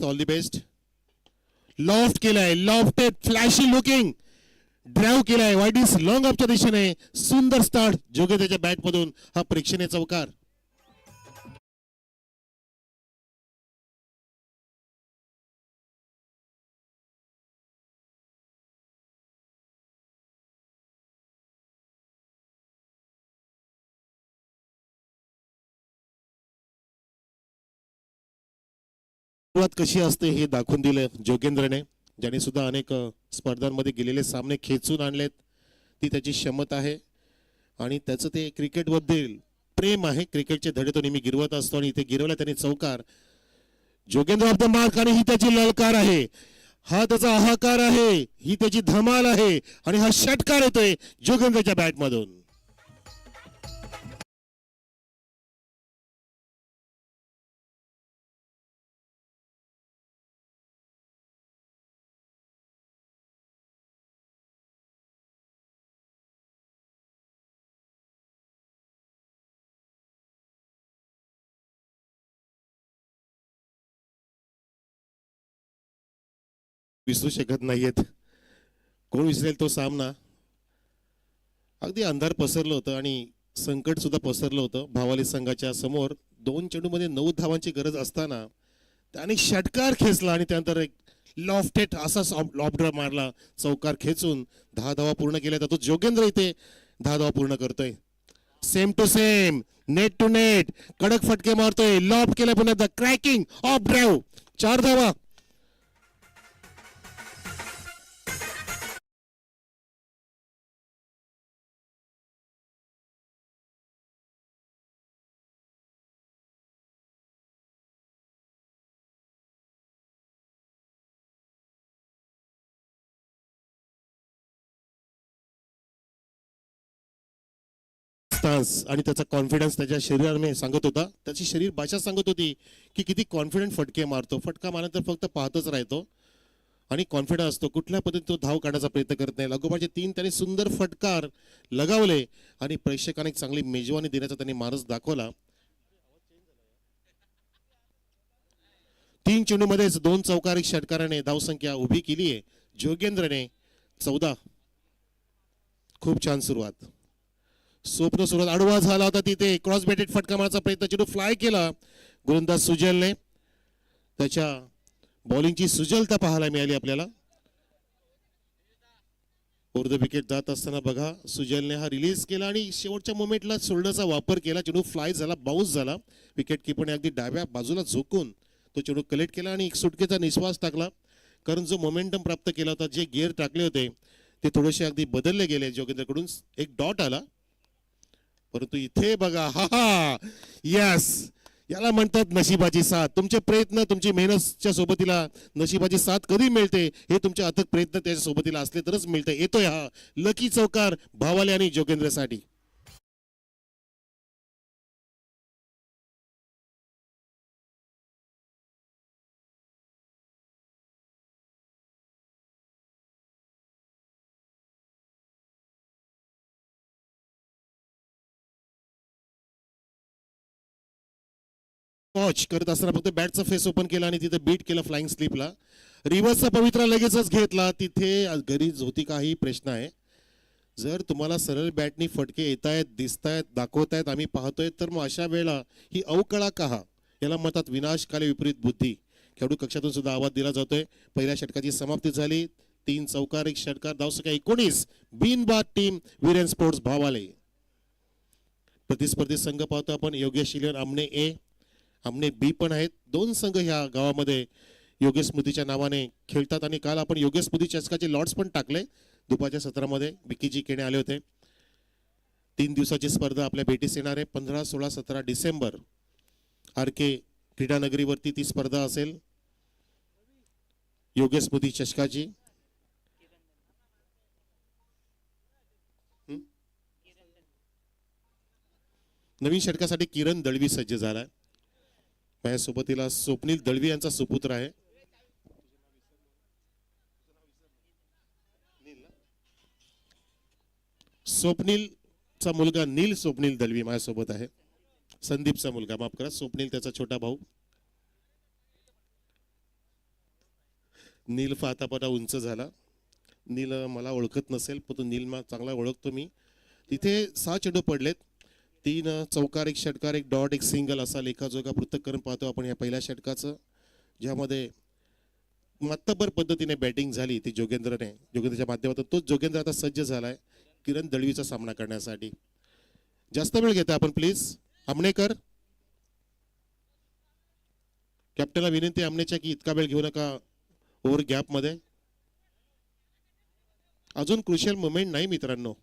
मस्त, all the best. Loft केलाय, lofted flashy looking drive केलाय वाईडिस लॉंग ऑफच्या दिशेने. सुंदर स्टार्ट जोगेंद्रच्या बॅट मधून हा प्रेक्षणीय चौकार. सुरुवात कशी असते हे दाखवून दिलं जोगेंद्रने, ज्याने सुद्धा अनेक स्पर्धांमध्ये गेलेले सामने खेचून आणलेत. ती त्याची क्षमता आहे आणि त्याचं ते क्रिकेटबद्दल प्रेम आहे. क्रिकेटचे धडे तो नेहमी गिरवत असतो आणि इथे गिरवला त्याने चौकार. जोगेंद्र ऑफ द मार्क आणि ही त्याची ललकार आहे, हा त्याचा हाहाकार आहे, ही त्याची धमाल आहे आणि हा षटकार येतोय जोगेंद्रच्या बॅट मधून. विसरू शकत नाहीयेत. कोण विसरेल तो सामना. अगदी अंधार पसरलं होतं आणि संकट सुद्धा पसरलं होतं भावाली संघाच्या समोर. 2 चेंडूमध्ये 9 धावांची गरज असताना त्याने षटकार खेचला आणि त्यानंतर एक लॉफ्टेड असा लॉफ्टर मारला चौकार खेचून 10 धावा पूर्ण केल्या. तर तो जोगेंद्र इथे 10 धावा पूर्ण करतोय. Same to same, net to net कडक फटके मारतोय. लॉब केला पुन्हा द क्रॅकिंग ऑफ ड्राईव्ह. 4 धावा. आणि त्याचा कॉन्फिडन्स त्याच्या शरीराने सांगत होता, त्याची शरीर भाषा सांगत होती की किती कॉन्फिडंट फटके मारतो. फटका मारल्यानंतर फक्त पाहतच राहतो आणि कॉन्फिडन्स असतो. कुठल्या पद्धतीने तो धाव काढण्याचा प्रयत्न करत नाही. लगोपाठचे 3 त्याने सुंदर फटकार लगावले आणि प्रेक्षकांना चांगली मेजवानी देण्याचा त्यांनी मानस दाखवला. 3 चेंडूमध्येच 2 चौकार 1 षटकाराने धावसंख्या उभी केली आहे जोगेंद्रने. 14. खूप छान सुरुवात. स्वप्न सुरुवात आडवा झाला होता तिथे. क्रॉस बेटेड फटका मारण्याचा प्रयत्न, चेंडू फ्लाय केला गोलंदाज सुजलने. त्याच्या बॉलिंगची सुजलता पाहायला मिळाली आपल्याला. ओव्हर द विकेट जात असताना बघा सुजलने हा रिलीज केला आणि शेवटच्या मोमेंटला शोल्डरचा वापर केला. चेंडू फ्लाय झाला, बाउन्स झाला. विकेट किपरने अगदी डाव्या बाजूला झोकून तो चेंडू कलेक्ट केला आणि एक सुटकेचा निश्वास टाकला. कारण जो मोमेंटम प्राप्त केला होता, जे गिअर टाकले होते ते थोडेसे अगदी बदलले गेले जोगेंद्रकडून. एक डॉट आला परंतु इथे बघा, हा हा यस, याला म्हणतात नशिबाची साथ. तुमचे प्रयत्न, तुमची मेहनतच्या सोबतीला नशिबाची साथ कधी मिळते हे तुमचे अथक प्रयत्न त्याच्या सोबतीला असले तरच मिळते. येतोय हा लकी चौकार भावाले आणि जोगेंद्रसाठी. वॉच करत असताना फक्त बॅटचा फेस ओपन केला आणि तिथे बीट केलं फ्लाइंग स्लिपला. रिव्हर्सचा पवित्रा लगेचच घेतला. तिथे गरीज होती काही प्रश्न आहे. जर तुम्हाला सरळ बॅटनी फटके येत आहेत, दिसत आहेत, दाखवत आहेत, आम्ही पाहतोय, तर मग अशा वेळेला ही अवकळा का? याला म्हणतात विनाशकाले विपरीत बुद्धी. खेळाडू कक्षातून सुद्धा आवाज दिला जातोय. पहिल्या षटकाची समाप्ती झाली. 3 चौकार 1 षटकार, धावसंख्या 19. बिनबाद टीम वीरेन स्पोर्ट्स भावाले. प्रतिस्पर्धी संघ पाहतो आपण. योगेश शिलेर आमने ए, आमने बी पण आहेत. 2 संघ ह्या गावामध्ये योगेश स्मृतीच्या नावाने खेळतात आणि काल आपण योगेश स्मृती चषकाचे लॉट्स पण टाकले. दुपारच्या सत्रामध्ये विकीजी केणे आले होते. 3 दिवसाची स्पर्धा आपल्या भेटीस येणार आहे. 15, 16, 17 डिसेंबर RK क्रीडानगरीवरती ती स्पर्धा असेल योगेश स्मृती चषकाची. नवीन षटकासाठी किरण दळवी सज्ज झालाय. माझ्यासोबतीला स्वप्नील दळवी यांचा सुपुत्र आहे. स्वप्नीलचा मुलगा नील स्वप्नील दळवी माझ्यासोबत आहे. संदीपचा मुलगा, माफ करा, स्वप्नील त्याचा छोटा भाऊ. नील आतापर्यंत उंच झाला. नील मला ओळखत नसेल पण तो नील चांगला ओळखतो मी. तिथे 6 चेंडू पडलेत. 3 चौकार, 1 षटकार, 1 डॉट, 1 सिंगल असा लेखाजोखा पृथक्करण पाहतो आपण या पहिल्या षटकाचं, ज्यामध्ये मातब्बर पद्धतीने बॅटिंग झाली ती जोगेंद्रच्या माध्यमातून. तोच जोगेंद्र आता सज्ज झालाय किरण दळवीचा सामना करण्यासाठी. जास्त वेळ घेता आपण प्लीज. आमणेकर, कॅप्टनला विनंती आमनेच्या की इतका वेळ घेऊ नका ओव्हर गॅप मध्ये. अजून क्रुशियल मोमेंट नाही मित्रांनो.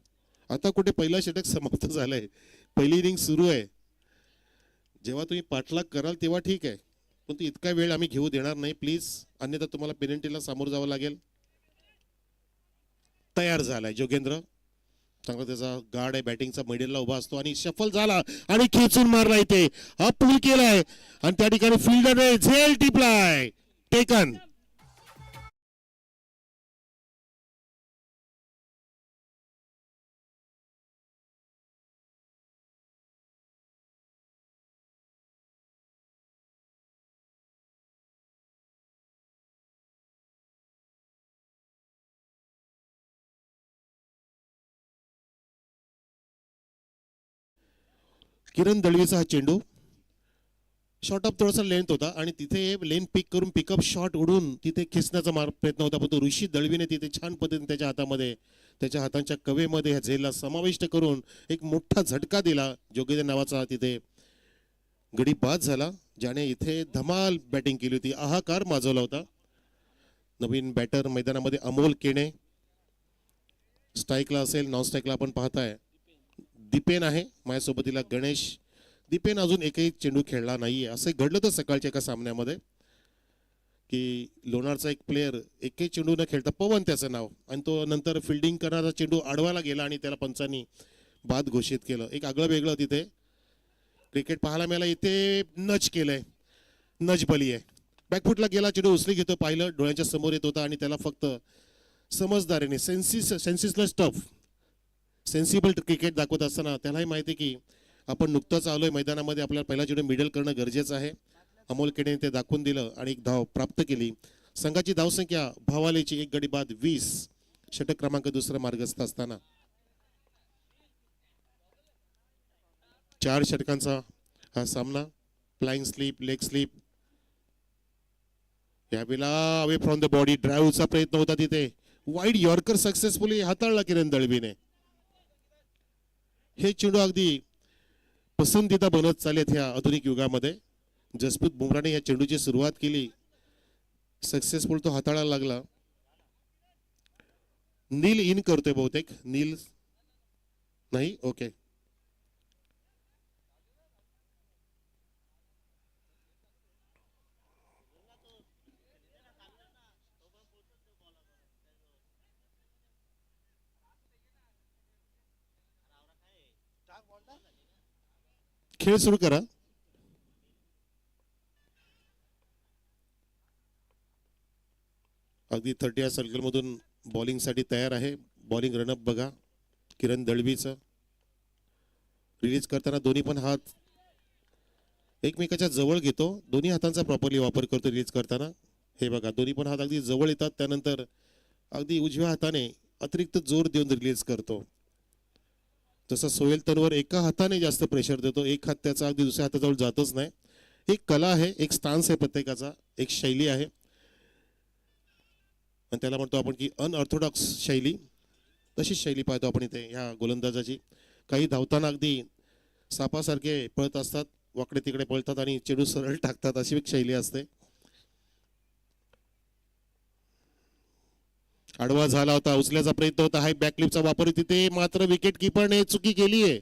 आता कुठे पहिला षटक समाप्त झालंय, पहिली इनिंग सुरू आहे. जेव्हा तुम्ही पाठलाग कराल तेव्हा ठीक आहे, पण इतका वेळ आम्ही घेऊ देणार नाही प्लीज, अन्यथा तुम्हाला पेनल्टीला सामोरं जावं लागेल. तयार झालाय जोगेंद्र, चांगला त्याचा गार्ड आहे बॅटिंगचा, मिडलला उभा असतो आणि शफल झाला आणि खेचून मारला इथे, अपील केलाय आणि त्या ठिकाणी फिल्डरने झेल टिपलाय. टेकन. किरण दळवीचा हा चेंडू शॉर्ट ऑफ थोडासा लेंथ होता आणि तिथे लेन पिक करून पिकअप शॉट उडून तिथे खेचण्याचा प्रयत्न होता, पण तो ऋषी दळवीने तिथे छान पद्धतीने त्याच्या हातामध्ये, त्याच्या हातांच्या कवेमध्ये ह्या झेलला समाविष्ट करून एक मोठा झटका दिला. जोगेंद्र नावाचा तिथे गडी बाद झाला, ज्याने इथे धमाल बॅटिंग केली होती, हाहाकार माजवला होता. नवीन बॅटर मैदानामध्ये अमोल केणे, स्ट्राईकला असेल, नॉन स्ट्राईकला आपण पाहताय दीपेन आहे माझ्यासोबतीला गणेश. दीपेन अजून एकही चेंडू खेळला नाहीये. असं घडलं तर सकाळच्या एका सामन्यामध्ये की लोणारचा एक प्लेअर एकही चेंडू न खेळता, पवन त्याचं नाव, आणि तो नंतर फिल्डिंग करणारा चेंडू अडवायला गेला आणि त्याला पंचांनी बाद घोषित केलं. एक आगळं वेगळं तिथे क्रिकेट पाहायला मिळालं. इथे नच केलंय, नच बली आहे. बॅकफुटला गेला, चेंडू उचली घेतो, पाहिलं डोळ्यांच्या समोर येत होता आणि त्याला फक्त समजदारीने सेन्सिसलेस टफ सेन्सिबल क्रिकेट दाखवत असताना त्यालाही माहिती की आपण नुकतंच आलोय मैदानामध्ये, आपल्याला पहिला चेंडू मिडल करणं गरजेचं आहे. अमोल केने ते दाखवून दिलं आणि एक धाव प्राप्त केली. संघाची धावसंख्या भावालेची 1 गडी बाद 20, षटक क्रमांक 2 मार्गस्थ असताना 4 षटकांचा हा सामना. फ्लाइंग स्लीप, लेग स्लीप, यावेळेला अवे फ्रॉम द बॉडी ड्राईव्हचा प्रयत्न होता तिथे. वाईड यॉर्कर सक्सेसफुली हाताळला किरण दळवीने. हे चेंडू अगदी पसंतीदा बनत चालेत ह्या आधुनिक युगामध्ये. जसप्रीत बुमराने या चेंडूची सुरुवात केली, सक्सेसफुल तो हाताळायला लागला. नील इन करतोय बहुतेक, नील नाही, ओके. खेळ सुरू करा. अगदी 30 या सर्कल मधून बॉलिंग साठी तयार आहे. बॉलिंग रनअप बघा किरण दळवीचं. रिलीज करताना दोन्ही पण हात एकमेकाच्या जवळ घेतो, दोन्ही हातांचा प्रॉपरली वापर करतो रिलीज करताना. हे बघा दोन्ही पण हात अगदी जवळ येतात, त्यानंतर अगदी उजव्या हाताने अतिरिक्त जोर देऊन रिलीज करतो. जसं सोहेल तनवर एका हाताने जास्त प्रेशर देतो, एक हात त्याचा अगदी दुसऱ्या हाताजवळ जातच नाही. एक कला आहे, एक स्टान्स आहे प्रत्येकाचा, एक शैली आहे आणि त्याला म्हणतो आपण की अनऑर्थोडॉक्स शैली. तशीच शैली पाहतो आपण इथे ह्या गोलंदाजाची. काही धावताना अगदी सापासारखे पळत असतात, वाकडे तिकडे पळतात आणि चेंडू सरळ टाकतात, अशी एक शैली असते. आडवा झाला होता, उचल्याचा प्रयत्न होता, हाय बॅकलिपचा वापर, तिथे मात्र विकेट किपरने चुकी केली आहे,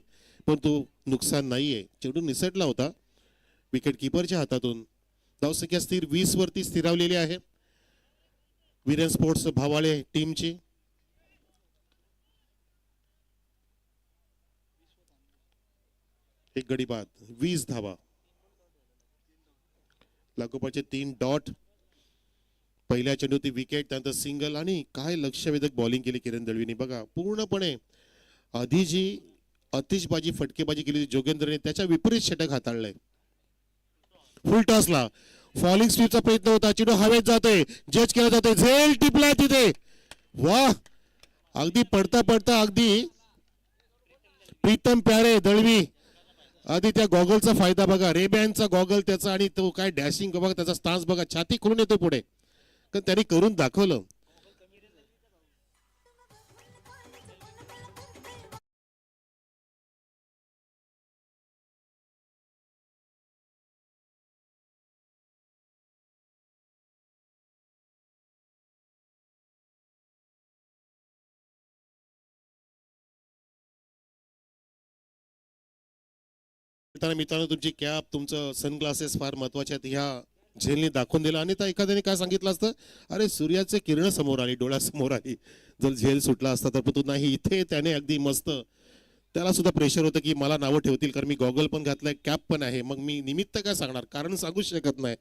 पण तो नुकसान नाहीये. चेंडू निसटला होता विकेट किपरच्या हातातून. धावसंख्या स्थिर 20 वरती स्थिरावलेली आहे वीरेन स्पोर्ट्स भावाळे टीमची. एक गडी बाद, 20 धावा, लागोपाठचे 3 डॉट. पहिल्या चेंडूती विकेट, त्यानंतर सिंगल आणि काय लक्षवेधक बॉलिंग केली किरण दळवीने. बघा पूर्णपणे आधी जी आतिषबाजी फटकेबाजी केली जोगेंद्रने त्याच्या विपरीत षटक हाताळलंय. फुल टॉसला फॉलिंग स्वीपचा प्रयत्न होता, चेंडू हवेत जातोय, जज केला जातोय, झेल टिपला तिथे. वाह, अगदी पडता पडता अगदी प्रीतम प्यारे दळवी, आधी त्या गॉगलचा फायदा बघा, रेबॅनचा गॉगल त्याचा, आणि तो काय डॅशिंग बघा, त्याचा स्टान्स बघा, छाती खुलून येतो पुढे, कारण त्यांनी करून दाखवलं. मित्रांनो, तुमची कॅप, तुमचं सनग्लासेस फार महत्वाचे आहेत. ह्या झेलने दाखवून दिलं. आणि त्या एखाद्याने काय सांगितलं असतं, अरे सूर्याचे किरण समोर आली, डोळ्यासमोर आली, जर झेल सुटला असता तर. तू नाही, इथे त्याने अगदी मस्त, त्याला सुद्धा प्रेशर होतं की मला नावं ठेवतील, कारण मी गॉगल पण घातलाय, कॅप पण आहे, मग मी निमित्त काय सांगणार, कारण सांगूच शकत नाही.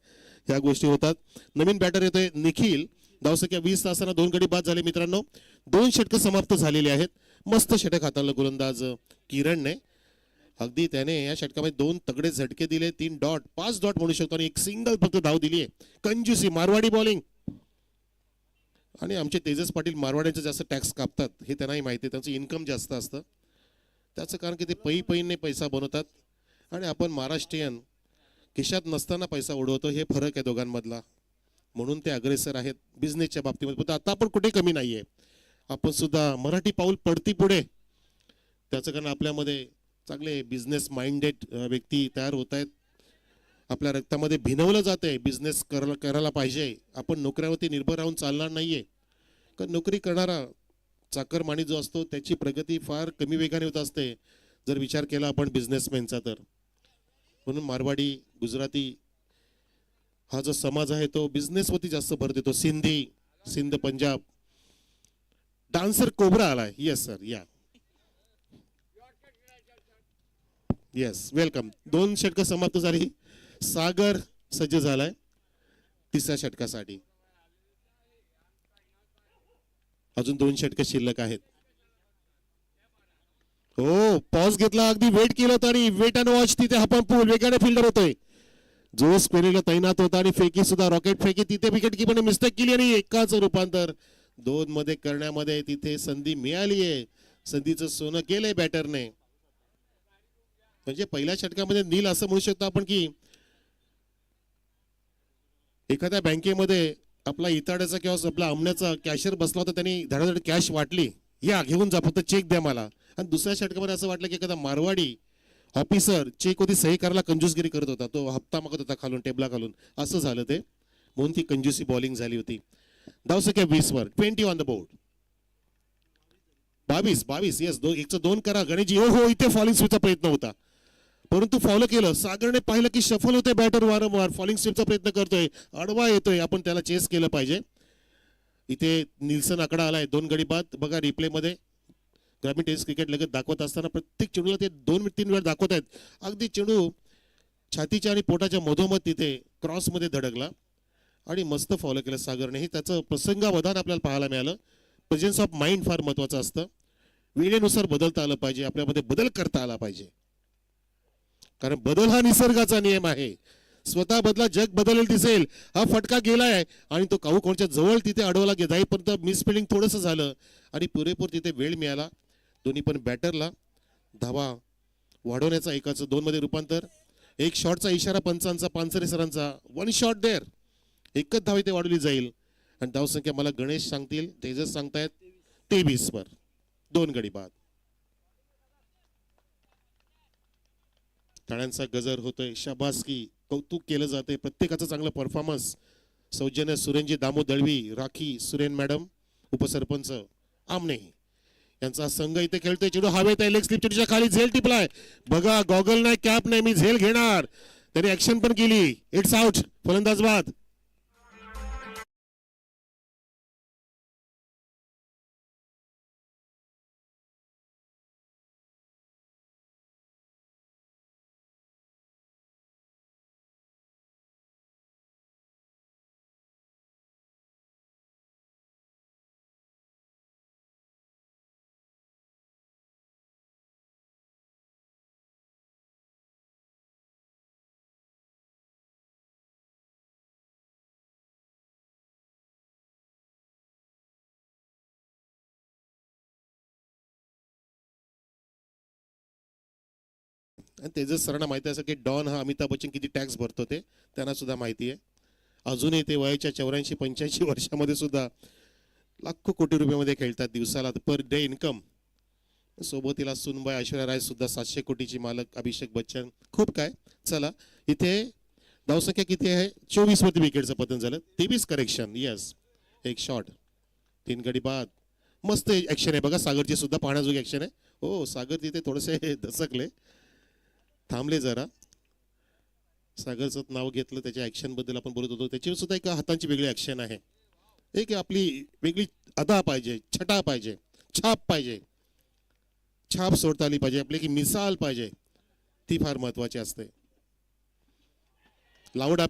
ह्या गोष्टी होतात. नवीन बॅटर येतोय निखिल. धावसंख्या 20 तासांना 2 गडी बाद झाले मित्रांनो. 2 षटकं समाप्त झालेली आहेत. मस्त षटक हाताळलं गोलंदाज किरणने. अगदी त्याने या षटकामध्ये 2 तगडे झटके दिले, 3 डॉट, 5 डॉट म्हणू शकतो, आणि एक सिंगल फक्त धाव दिली आहे. कंजूसी मारवाडी बॉलिंग. आणि आमचे तेजस पाटील मारवाड्यांचे जास्त टॅक्स कापतात हे त्यांनाही माहिती आहे, त्यांचं इन्कम जास्त असतं. त्याचं कारण की ते पैने पैसा बनवतात, आणि आपण महाराष्ट्रीयन खिशात नसताना पैसा उडवतो. हे फरक आहे दोघांमधला. म्हणून ते अग्रेसर आहेत बिझनेसच्या बाबतीमध्ये. पण आता आपण कुठे कमी नाहीये, आपण सुद्धा मराठी पाऊल पडती पुढे. त्याचं कारण आपल्यामध्ये चांगले बिझनेस माइंडेड व्यक्ती तयार होत आहेत. आपल्या रक्तामध्ये भिनवलं जाते, बिझनेस करायला पाहिजे. आपण नोकऱ्यावरती निर्भर राहून चालणार नाहीये, कारण नोकरी करणारा चाकरमानी जो असतो त्याची प्रगती फार कमी वेगाने होत असते, जर विचार केला आपण बिझनेसमॅनचा तर. म्हणून मारवाडी, गुजराती हा जो समाज आहे तो बिझनेसवरती जास्त भर देतो. सिंध पंजाब. डान्सर कोबरा आलाय. येस सर, या. Yes, welcome. 2 षटकं समाप्त झाली. सागर सज्ज झालाय 3ऱ्या षटकासाठी. अजून 2 षटकं शिल्लक आहेत. हो, पॉज घेतला, अगदी वेट केलं होतं, आणि वेट अँड वॉच तिथे हपन पूल वेगाने फिल्डर होतोय, जो स्क्वेअरला तैनात होता. आणि फेकी सुद्धा, रॉकेट फेकी तिथे विकेट कीपरने मिस्टेक केली, आणि एकाच रूपांतर 2 मध्ये करण्यामध्ये तिथे संधी मिळाली आहे. संधीचं सोनं केलंय बॅटरने. म्हणजे पहिल्या षटकामध्ये नील असं म्हणू शकतो आपण की एखाद्या बँकेमध्ये आपला इताड्याचा किंवा आपला आमण्याचा कॅशियर बसला होता, त्यांनी धडाधड कॅश वाटली, या घेऊन जा, फक्त चेक द्या मला. आणि दुसऱ्या षटकामध्ये असं वाटलं की एखादा मारवाडी ऑफिसर चेक होती सही करायला कंजूसगिरी करत होता, तो हप्ता मागत होता खालून, टेबला खालून, असं झालं ते. म्हणून ती कंजूसी बॉलिंग झाली होती. धावसंख्या 20 वर, 20 ऑन द बोर्ड. 22 येस, 1-2 करा गणेशजी. हो, इथे फॉलिंग स्वीपचा प्रयत्न होता, परंतु फॉलो केलं. सागरने पाहिलं की शफल होते बॅटर, वारंवार फॉलिंग स्वीपचा प्रयत्न करतोय, आडवा येतोय, आपण त्याला चेस केलं पाहिजे. इथे निल्सन आकडा आलाय 2 गडी बाद. बघा रिप्ले मध्ये ग्रामीण टेस्ट क्रिकेट लगत दाखवत असताना प्रत्येक चेंडूला ते 2-3 वेळा दाखवत आहेत. अगदी चेंडू छातीच्या आणि पोटाच्या मधोमध तिथे क्रॉस मध्ये धडकला, आणि मस्त फॉलो केलं सागरने. हे त्याचं प्रसंगावधान आपल्याला पाहायला मिळालं. प्रेझेन्स ऑफ माइंड फार महत्वाचं असतं. वेळेनुसार बदलता आलं पाहिजे, आपल्यामध्ये बदल करता आला पाहिजे, कारण बदल हा निसर्गाचा नियम आहे. स्वतः बदला, जग बदलेल दिसेल. हा फटका गेलाय, आणि तो काहू कोणच्या जवळ तिथे अडवला जाईपर्यंत मिसफिल्डिंग थोडंसं झालं, आणि पुरेपूर तिथे वेळ मिळाला दोन्ही पण बॅटरला. धावा वाढवण्याचा एकाचं 2 मध्ये रूपांतर. एक शॉटचा इशारा पंचांचा, पानसरे सरांचा, 1 शॉट देअर, एकच धाव इथे वाढवली जाईल. आणि धावसंख्या मला गणेश सांगतील, तेजस सांगतायत 23 वर, 2 गडी बाद. टाळ्यांचा गजर होतोय, शाबासकी, कौतुक केलं जाते प्रत्येकाचं चांगलं परफॉर्मन्स. सौजन्य सुरेनजी दामो दळवी, राखी सुरेन मॅडम, उपसरपंच आमने यांचा संघ इथे खेळतोय. चेंडू हवेत आहे, लेग स्लिप चेंडूच्या खाली, झेल टिपलाय. बघा, गॉगल नाही, कॅप नाही, मी झेल घेणार. त्याने ऍक्शन पण केली. इट्स आउट, फलंदाज बाद. आणि तेजस सरांना माहिती असं की डॉन हा अमिताभ बच्चन किती टॅक्स भरतो ते त्यांना सुद्धा माहिती आहे. अजूनही ते वयाच्या 84-85 वर्षामध्ये सुद्धा लाखो कोटी रुपयामध्ये खेळतात दिवसाला पर डे इन्कम. सोबतीला सुनबाई ऐश्वर्या राय सुद्धा 700 कोटीची मालक अभिषेक बच्चन खूप काय. चला इथे धावसंख्या किती आहे 24 वरती विकेटचं पतन झालं. 23 करेक्शन. यस एक शॉट 3 गडी बाद. मस्त ऍक्शन आहे बघा सागरची सुद्धा पाहण्याजोगी ऍक्शन आहे. हो सागर तिथे थोडेसे दसकले थांबले जरा. सागरचं नाव घेतलं त्याच्या ऍक्शन बद्दल आपण बोलत होतो त्याची सुद्धा एक हातांची वेगळी ऍक्शन आहे. एक आपली वेगळी अदा पाहिजे छटा पाहिजे छाप पाहिजे छाप सोडता आली पाहिजे आपली की मिसाल पाहिजे ती फार महत्वाची असते. लाऊड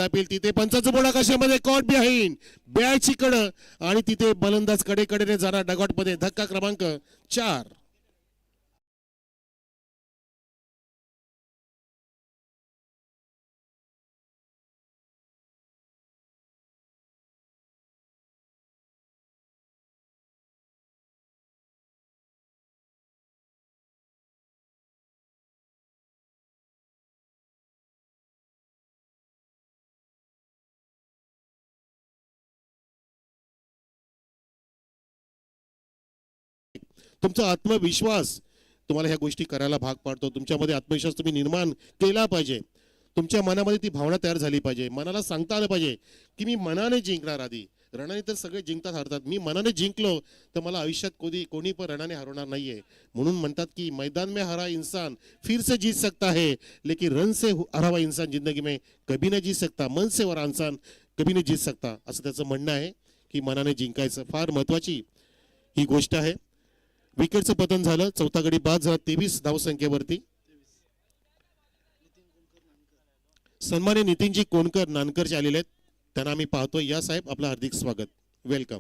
अपील तिथे पंचाचं बोर्ड आकाशामध्ये कॉट बिहाइंड बॅटची कडं आणि तिथे बलंदाज कडेने जाणार डगॉट मध्ये धक्का क्रमांक 4. तुमचा आत्मविश्वास तुम्हाला ह्या गोष्टी करायला भाग पाडतो. तुमच्यामध्ये आत्मविश्वास तुम्ही निर्माण केला पाहिजे. तुमच्या मनामध्ये ती भावना तयार झाली पाहिजे. मनाला सांगता आलं पाहिजे की मी मनाने जिंकणार. आधी रणाने तर सगळे जिंकतात हरतात. मी मनाने जिंकलो तर मला आयुष्यात कोणी पण रणाने हरवणार नाहीये. म्हणून म्हणतात की मैदान में हरा इंसान फिर से जीत सकता है लेकिन रन से हरा हुआ इंसान जिंदगी में कभी नहीं जीत सकता. मन से हरा इंसान कभी नहीं जीत सकता असं त्याचं म्हणणं आहे की मनाने जिंकायचं फार महत्वाची ही गोष्ट आहे. विकेटचं पतन झालं. चौथा गडी बाद झाला 23 धावसंख्येवरती. सन्मान्य नितीनजी कोणकर नानकरचे आलेले आहेत त्यांना आम्ही पाहतोय. या साहेब आपलं हार्दिक स्वागत वेलकम.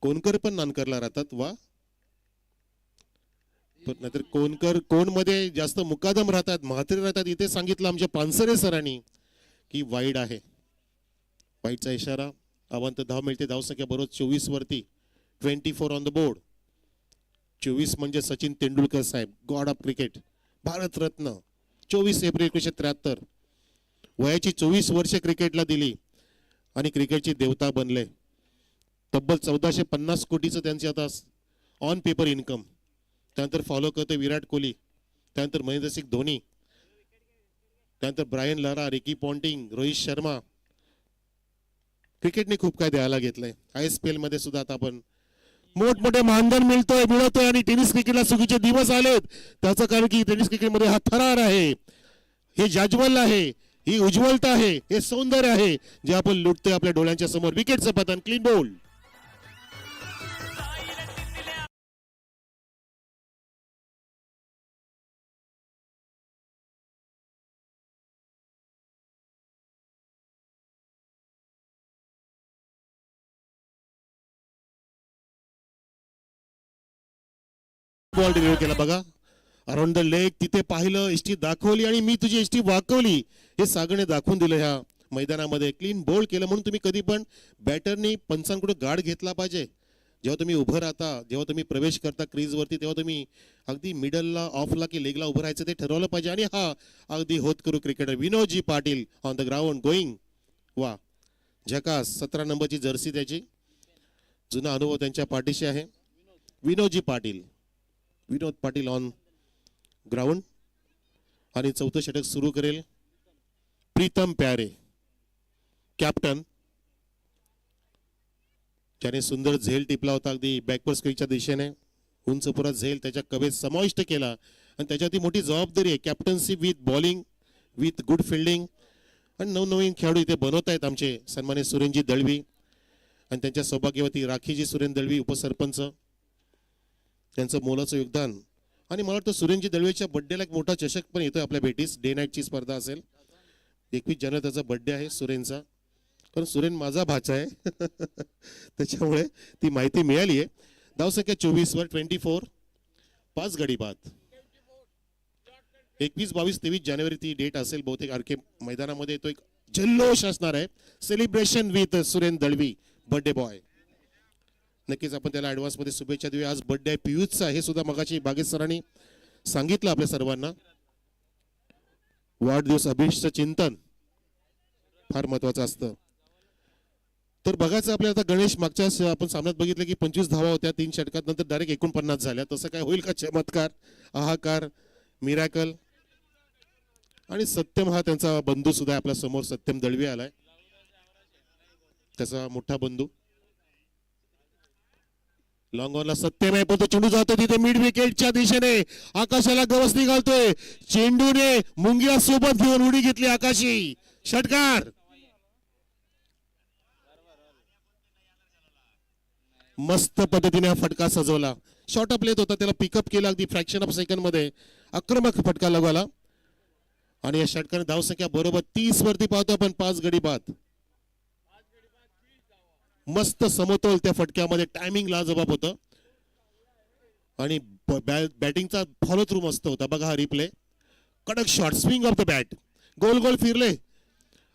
कोणकर पण नानकरला राहतात वा नाहीतर कोणकर कोण मध्ये जास्त मुकादम राहतात म्हात्रे राहतात. इथे सांगितलं आमच्या पानसरे सरांनी की वाईड आहे. वाईडचा इशारा अवंत धाव मिळते. धावसंख्या बरोबर 24 वरती 24 ऑन द बोर्ड. 24 म्हणजे सचिन तेंडुलकर साहेब God of cricket Bharat Ratna. 24 April 1973 वयाची 24 वर्षे क्रिकेटला दिली आणि क्रिकेटची देवता बनले. तब्बल 1450 कोटीचं त्यांचे आता ऑन पेपर इन्कम. त्यानंतर फॉलो करते विराट कोहली, त्यानंतर महेंद्रसिंग धोनी, त्यानंतर Brian Lara, Ricky Ponting, Rohit Sharma. क्रिकेटने खूप काय द्यायला घेतलंय. ISPL मध्ये सुद्धा आता आपण मोठमोठे मानधन मिळतोय आणि टेनिस क्रिकेटला सुखीचे दिवस आलेत. त्याचं कारण की टेनिस क्रिकेटमध्ये हा थरार आहे, हे जाज्वल्य आहे, ही उज्ज्वलता आहे, हे सौंदर्य आहे जे आपण लुटतोय आपल्या डोळ्यांच्या समोर. विकेटचं पतन क्लीन बोल्ड. बॉल डिलिव्हर केला बघा अराउंड द लेग. तिथे पाहिलं एसटी दाखवली आणि मी तुझी एसटी वाकवली हे सागरने दाखवून दिलं ह्या मैदानामध्ये. क्लीन बोल्ड केलं. म्हणून तुम्ही कधी पण बॅटरनी पंचांकडून गार्ड घेतला पाहिजे. जेव्हा तुम्ही उभं राहता, जेव्हा तुम्ही प्रवेश करता क्रीजवरती, तेव्हा तुम्ही अगदी मिडलला ऑफला की लेगला उभं राहायचं ते ठरवलं पाहिजे. आणि हा अगदी होतकरू cricketer Vinodji Patil on the ground going. वा झकास. 17 नंबरची जर्सी त्याची. जुना अनुभव त्यांच्या पाठीशी आहे. विनोदजी पाटील, विनोद पाटील ऑन ग्राउंड. आणि चौथं षटक सुरू करेल प्रीतम प्यारे कॅप्टन, ज्याने सुंदर झेल टिपला होता अगदी बॅकवर्ड स्क्रीनच्या दिशेने. उंच पुरा झेल त्याच्या कवेत समाविष्ट केला आणि त्याच्यावरती मोठी जबाबदारी आहे. Captaincy with bowling with good fielding. आणि नवनवीन खेळाडू इथे बनवत आहेत आमचे सन्मान्य सुरेंजी दळवी आणि त्यांच्या सौभाग्यवती राखीजी सुरेन दळवी उपसरपंच. त्यांचं मोलाचं योगदान. आणि मला वाटतं सुरेंजी दळवीच्या बड्डेला एक मोठा चषक पण येतोय आपल्या भेटीस. डे नाईटची स्पर्धा असेल. 21 जानेवारी त्याचा बड्डे आहे सुरेनचा. कारण सुरेन माझा भाचा आहे त्याच्यामुळे ती माहिती मिळाली आहे. धावसंख्या 24 वर 24 5 गडी बाद. 21, 22, 23 जानेवारी ती डेट असेल बहुतेक. आरके मैदानामध्ये तो एक जल्लोष असणार आहे. Celebration with Suren Dalvi birthday boy. नक्कीच आपण त्याला ॲडव्हान्समध्ये शुभेच्छा देऊया. आज बर्थडे आहे पियुषचा, हे सुद्धा मगाशी बागेश सरांनी सांगितलं आपल्या सर्वांना. वाढदिवस अभिष्ट चिंतन फार महत्वाचं असतं. तर बघायचं आपल्याला आता गणेश मागच्या आपण सामन्यात बघितलं की 25 धावा होत्या 3 षटकात, नंतर डायरेक्ट 49 झाल्या. तसं काय होईल का चमत्कार, हाहाकार, मिरॅकल? आणि सत्यम हा त्यांचा बंधू सुद्धा आहे आपल्या समोर. सत्यम दळवी आलाय, त्याचा मोठा बंधू. लॉंग ऑनला सत्यम आहे, पण तो चेंडू जातो तिथे मिड विकेटच्या दिशेने. आकाशाला गवसणी घालतोय चेंडूने, मुंगिया सोबत घेऊन उडी घेतली आकाशी. षटकार. मस्त पद्धतीने हा फटका सजवला. शॉर्ट अप लेत होता, त्याला पिकअप केला अगदी फ्रॅक्शन ऑफ सेकंड मध्ये. आक्रमक फटका लागला आणि या षटकाने धावसंख्या बरोबर 30 वरती पाहतो आपण. 5 गडी बाद. मस्त समतोल त्या फटक्यामध्ये, टायमिंग लाजबाब होतं आणि बॅटिंगचा फॉलो थ्रू मस्त होता. बघा हा रिप्ले. कडक shot, swing off the bat, गोल गोल फिरले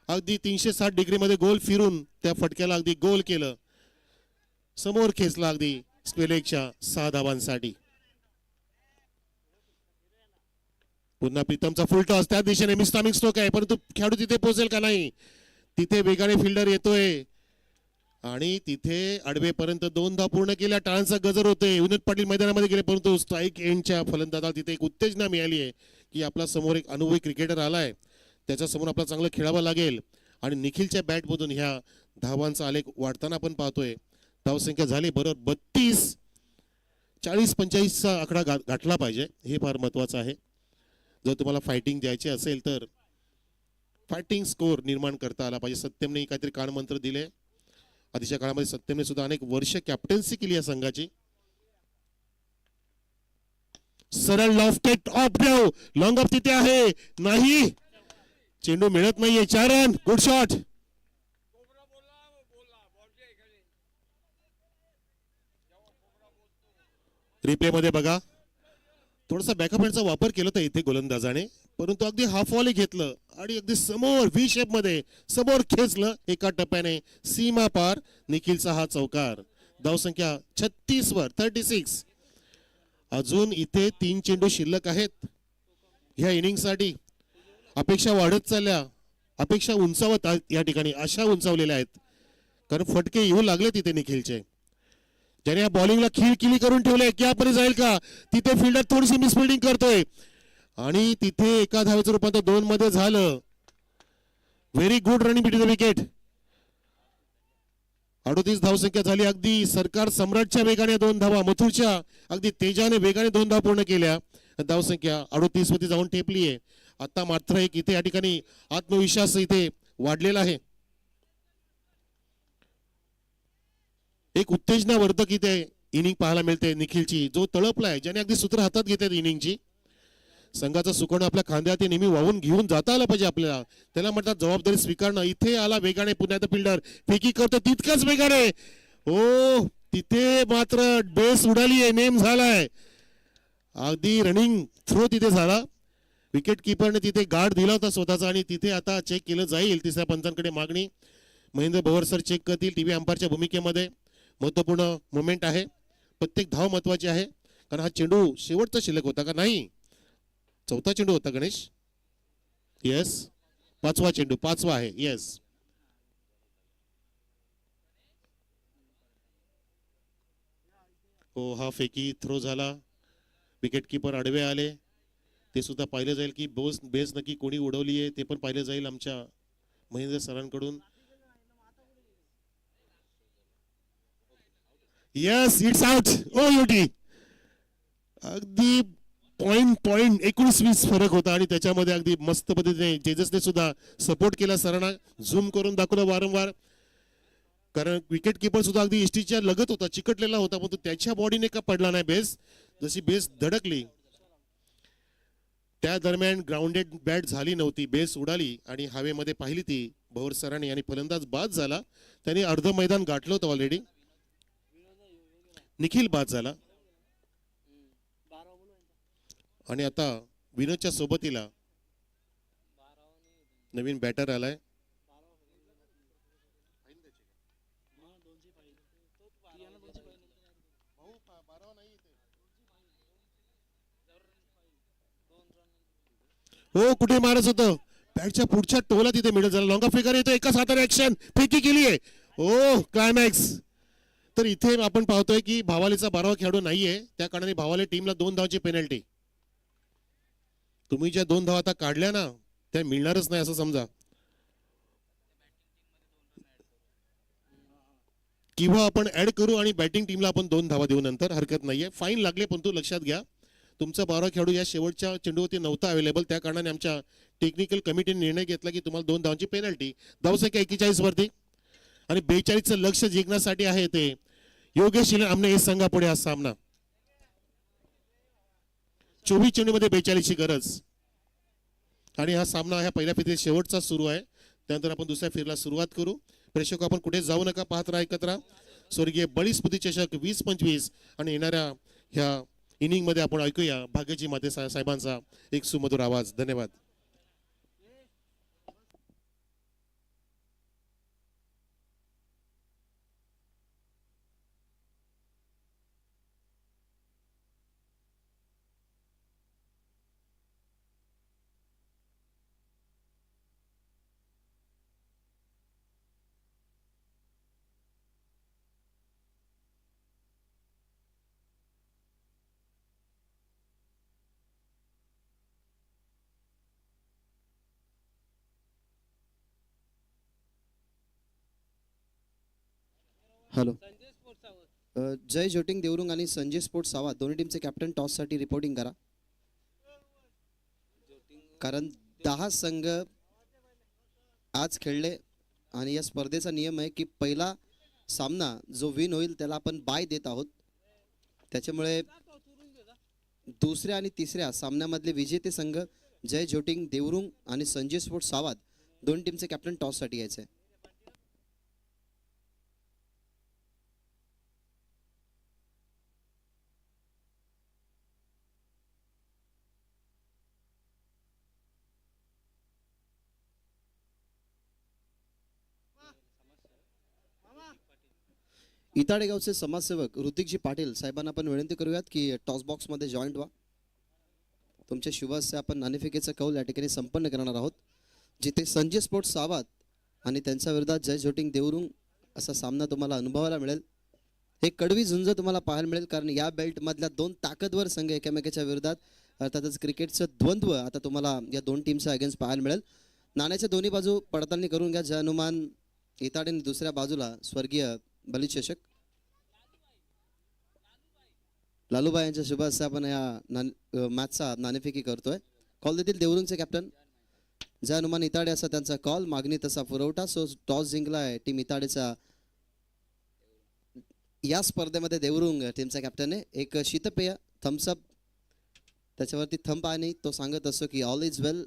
अगदी 360 डिग्री मध्ये गोल फिरून त्या फटक्याला अगदी गोल केलं. समोर खेचला अगदी स्क्वेलेकच्या 6 धावांसाठी. पुन्हा प्रीतमचा फुल टॉस त्या दिशेने. मिस्टामिंग स्ट्रोक आहे, परंतु खेळाडू तिथे पोहोचेल का नाही. तिथे वेगाने फिल्डर येतोय आणि तिथे अडवेपर्यंत 2 धावा पूर्ण केल्या. टाळांचा गजर होते. विनोद पाटील मैदानामध्ये गेले, परंतु स्ट्राईक एंडच्या फलंदाजाला तिथे एक उत्तेजना मिळाली आहे की आपला समोर एक अनुभवी क्रिकेटर आलाय, त्याच्या समोर आपला चांगलं खेळावं लागेल. आणि निखिलच्या बॅटमधून ह्या धावांचा आलेख वाढताना आपण पाहतोय. धावसंख्या झाली बरोबर 32. 40-45चा आकडा गाठला पाहिजे, हे फार महत्वाचं आहे. जर तुम्हाला फायटिंग द्यायची असेल तर फायटिंग स्कोर निर्माण करता आला पाहिजे. सत्यमने काहीतरी कानमंत्र दिले. आधीच्या काळामध्ये सत्यमने सुद्धा अनेक वर्ष कॅप्टन्सी केली या संघाची. सरळ lofted of drive, long of तिथे आहे, नाही चेंडू मिळत नाहीये. 4 रन, गुड शॉट. रिप्ले मध्ये बघा, थोडासा बॅकअप हँडचा वापर केला होता इथे गोलंदाजाने, परंतु अगदी हाफ वॉली घेतलं आणि अगदी समोर व्ही शेप मध्ये समोर खेचलं. एका टप्प्याने सीमा पार. निखिलचा हा चौकार. धावसंख्या 36 वर 36. अजून इथे 3 चेंडू शिल्लक आहेत ह्या इनिंगसाठी. अपेक्षा वाढत चालल्या, अपेक्षा उंचावत या ठिकाणी अशा उंचावलेल्या आहेत, कारण फटके येऊ लागले तिथे निखिलचे. ज्याने या बॉलिंगला खिळखिली करून ठेवलंय, कॅपरी जाईल का. तिथे फिल्डर थोडीशी मिसफिल्डिंग करतोय आणि तिथे एका धावेचं रूपांतर 2 मध्ये झालं. Very good running between the wicket. 38 धावसंख्या झाली. अगदी सरकार सम्राटच्या वेगाने 2 धावा, मथुरच्या अगदी तेजाने वेगाने 2 धावा पूर्ण केल्या. धावसंख्या 38 वरती जाऊन ठेपली आहे. आता मात्र एक इथे या ठिकाणी आत्मविश्वास इथे वाढलेला आहे. एक उत्तेजनावर्धक इथे इनिंग पाहायला मिळते निखिलची, जो तळपलाय, ज्याने अगदी सूत्र हातात घेतात इनिंगची. संघाचा सुकर्ण आपल्या खांद्यात नेहमी वाहून घेऊन जाता आला पाहिजे आपल्याला. त्याला म्हणतात जबाबदारी स्वीकारणं. इथे आला वेगाने पुन्हा फिल्डर फेकी करतो तितकंच वेगाने. हो, तिथे मात्र बेस उडाली आहे, नेम झालाय. अगदी रनिंग थ्रो तिथे झाला. विकेट किपरने तिथे गार्ड दिला होता स्वतःचा आणि तिथे आता चेक केलं जाईल. तिसऱ्या पंचांकडे मागणी. महेंद्र भवर सर चेक करतील टीव्ही अंपायरच्या भूमिकेमध्ये. महत्वपूर्ण मोमेंट आहे. प्रत्येक धाव महत्वाची आहे, कारण हा चेंडू शेवटचा शिल्लक होता का नाही. 4था चेंडू होता गणेश. येस, 5वा चेंडू, 5वा आहे. येस, हो, हा फेकी थ्रो झाला. विकेट किपर आडवे आले. ते सुद्धा पाहिलं जाईल की बेस नक्की कोणी उडवली आहे, ते पण पाहिलं जाईल आमच्या महेंद्र सरांकडून. Yes, it's out. O UT. अगदी पॉइंट 19-20 फरक होता आणि त्याच्यामध्ये अगदी मस्त पद्धतीने जेजसने सुद्धा सपोर्ट केला सरांना. झूम करून दाखवलं वारंवार, कारण विकेट किपर सुद्धा अगदी इष्टीच्या लगत होता, चिकटलेला होता, पण त्याच्या बॉडीने का पडला नाही बेस. जशी बेस धडकली त्या दरम्यान ग्राउंडेड बॅट झाली नव्हती, बेस उडाली आणि हवेमध्ये पाहिली ती भवर सरांनी आणि फलंदाज बाद झाला. त्यांनी अर्ध मैदान गाठलं होतं ऑलरेडी. निखिल बाद झाला आणि आता विनोदच्या सोबतीला नवीन बॅटर आलाय. हो, कुठे मारत होतं बॅटच्या पुढच्या टोला तिथे मिळत झाला. लॉंगा फिगर येतो, एकाच हाताने ऍक्शन फेकी केली आहे. ओ क्लायमॅक्स. तर इथे आपण पाहतोय की भावालीचा 12वा खेळाडू नाहीये, त्या कारणाने भावाली टीमला 2 धावांची पेनल्टी. तुम्ही ज्या 2 धावा आता काढल्या ना त्या मिळणारच नाही असं समजा, किंवा आपण ऍड करू आणि बॅटिंग टीमला आपण 2 धावा देऊ नंतर, हरकत नाहीये. फाईन लागले पण तू लक्षात घ्या तुमचा 12वा खेळाडू या शेवटच्या चेंडूवरती नव्हता अवेलेबल, त्या कारणाने आमच्या टेक्निकल कमिटीने निर्णय घेतला की तुम्हाला 2 धावांची पेनल्टी. धावसंख्या 41 वरती आणि 42चं लक्ष जिंकण्यासाठी आहे ते योगेश आमने हे संघापुढे हा सामना. 24 चेंडूमध्ये 42ची गरज आणि हा सामना ह्या पहिल्या फेरीत शेवटचा सुरू आहे. त्यानंतर आपण दुसऱ्या फेरीला सुरुवात करू. प्रेक्षक आपण कुठे जाऊ नका, पाहत राहा, एकत्र. स्वर्गीय बळी स्मृती चषक 2025 आणि येणाऱ्या ह्या इनिंग मध्ये आपण ऐकूया भाग्यजी माते साहेबांचा एक सुमधुर आवाज. धन्यवाद. हॅलो. जय जोटिंग देवरुंग आणि संजय स्पोर्ट्स सावा दोन्ही टीमचे कॅप्टन टॉससाठी रिपोर्टिंग करा, कारण 10 संघ आज खेळले आणि या स्पर्धेचा नियम आहे की पहिला सामना जो विन होईल त्याला आपण बाय देत आहोत. त्याच्यामुळे दुसऱ्या आणि तिसऱ्या सामन्यामधले विजेते संघ जय जोटिंग देवरुंग आणि संजय स्पोर्ट्स सावा दोन्ही टीमचे कॅप्टन टॉससाठी यायचे. इताडे गावचे समाजसेवक ऋतिकजी पाटील साहेबांना आपण विनंती करूयात की टॉस बॉक्समध्ये जॉईंट व्हा. तुमच्या शुभ हस्ते आपण नाणेफेकीचा कौल या ठिकाणी संपन्न करणार आहोत, जिथे संजय स्पोर्ट्स सावात आणि त्यांच्या विरोधात जय जोटिंग देवरुंग असा सामना तुम्हाला अनुभवायला मिळेल. हे कडवी झुंज तुम्हाला पाहायला मिळेल, कारण या बेल्टमधल्या 2 ताकदवर संघ एकमेकाच्या विरोधात, अर्थातच क्रिकेटचं द्वंद्व आता तुम्हाला या 2 टीमच्या अगेन्स्ट पाहायला मिळेल. नाण्याच्या दोन्ही बाजू पडताळणी करून घ्या. जयनुमान इताडे दुसऱ्या बाजूला स्वर्गीय बलिचषक लालूबाई यांच्या शुभ हस्ते आपण या मॅचचा नाणेफेकी करतोय. कॉल देतील देवरुंगचे कॅप्टन जय हनुमान इताडे असा त्यांचा कॉल, मागणी तसा पुरवठा. सो टॉस जिंकलाय टीम इताडेचा. या स्पर्धेमध्ये देवरुंग टीमचा कॅप्टन आहे. एक शीतपेय थम्सअप त्याच्यावरती थंब आणि तो सांगत असतो की all is well.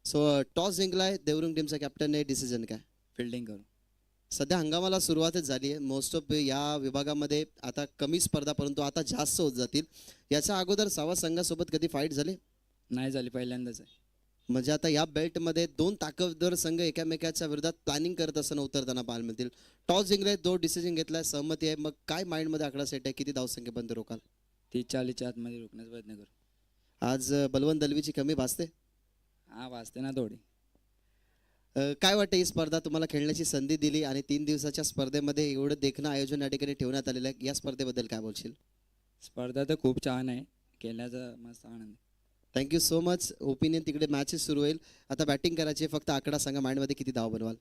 So toss जिंकलाय देवरुंग टीमचा कॅप्टन आहे. डिसिजन काय? फिल्डिंग करू. सध्या हंगामाला सुरुवातच झाली आहे. मोस्ट ऑफ या विभागामध्ये आता कमी स्पर्धा, परंतु आता जास्त होत जातील. याच्या अगोदर सावा संघासोबत कधी फाईट झाली नाही? झाली, पहिल्यांदाच आहे. म्हणजे आता या बेल्टमध्ये 2 ताकदवर संघ एकामेकाच्या विरोधात प्लॅनिंग करत असताना उतरताना पाहायला मिळतील. टॉस जिंकले, 2 डिसिजन घेतलाय, सहमती आहे. मग काय माइंडमध्ये आकडा सेट आहे, किती धावसंख्येपर्यंत रोकाल? 30-40च्या आतमध्ये रोखण्याचा प्रयत्न करू. आज बलवंत दलवीची कमी भासते? हा, वाजते ना थोडी. काय वाटतं, ही स्पर्धा तुम्हाला खेळण्याची संधी दिली आणि 3 दिवसाच्या स्पर्धेमध्ये एवढं देखणं आयोजन या ठिकाणी ठेवण्यात आलेलं आहे, या स्पर्धेबद्दल काय बोलशील? स्पर्धा तर खूप छान आहे, खेळण्याचा मस्त आनंद. Thank you so much. ओपिनियन तिकडे मॅचेस सुरू होईल. आता बॅटिंग करायची, फक्त आकडा सांगा माइंडमध्ये, किती धाव बनवाल?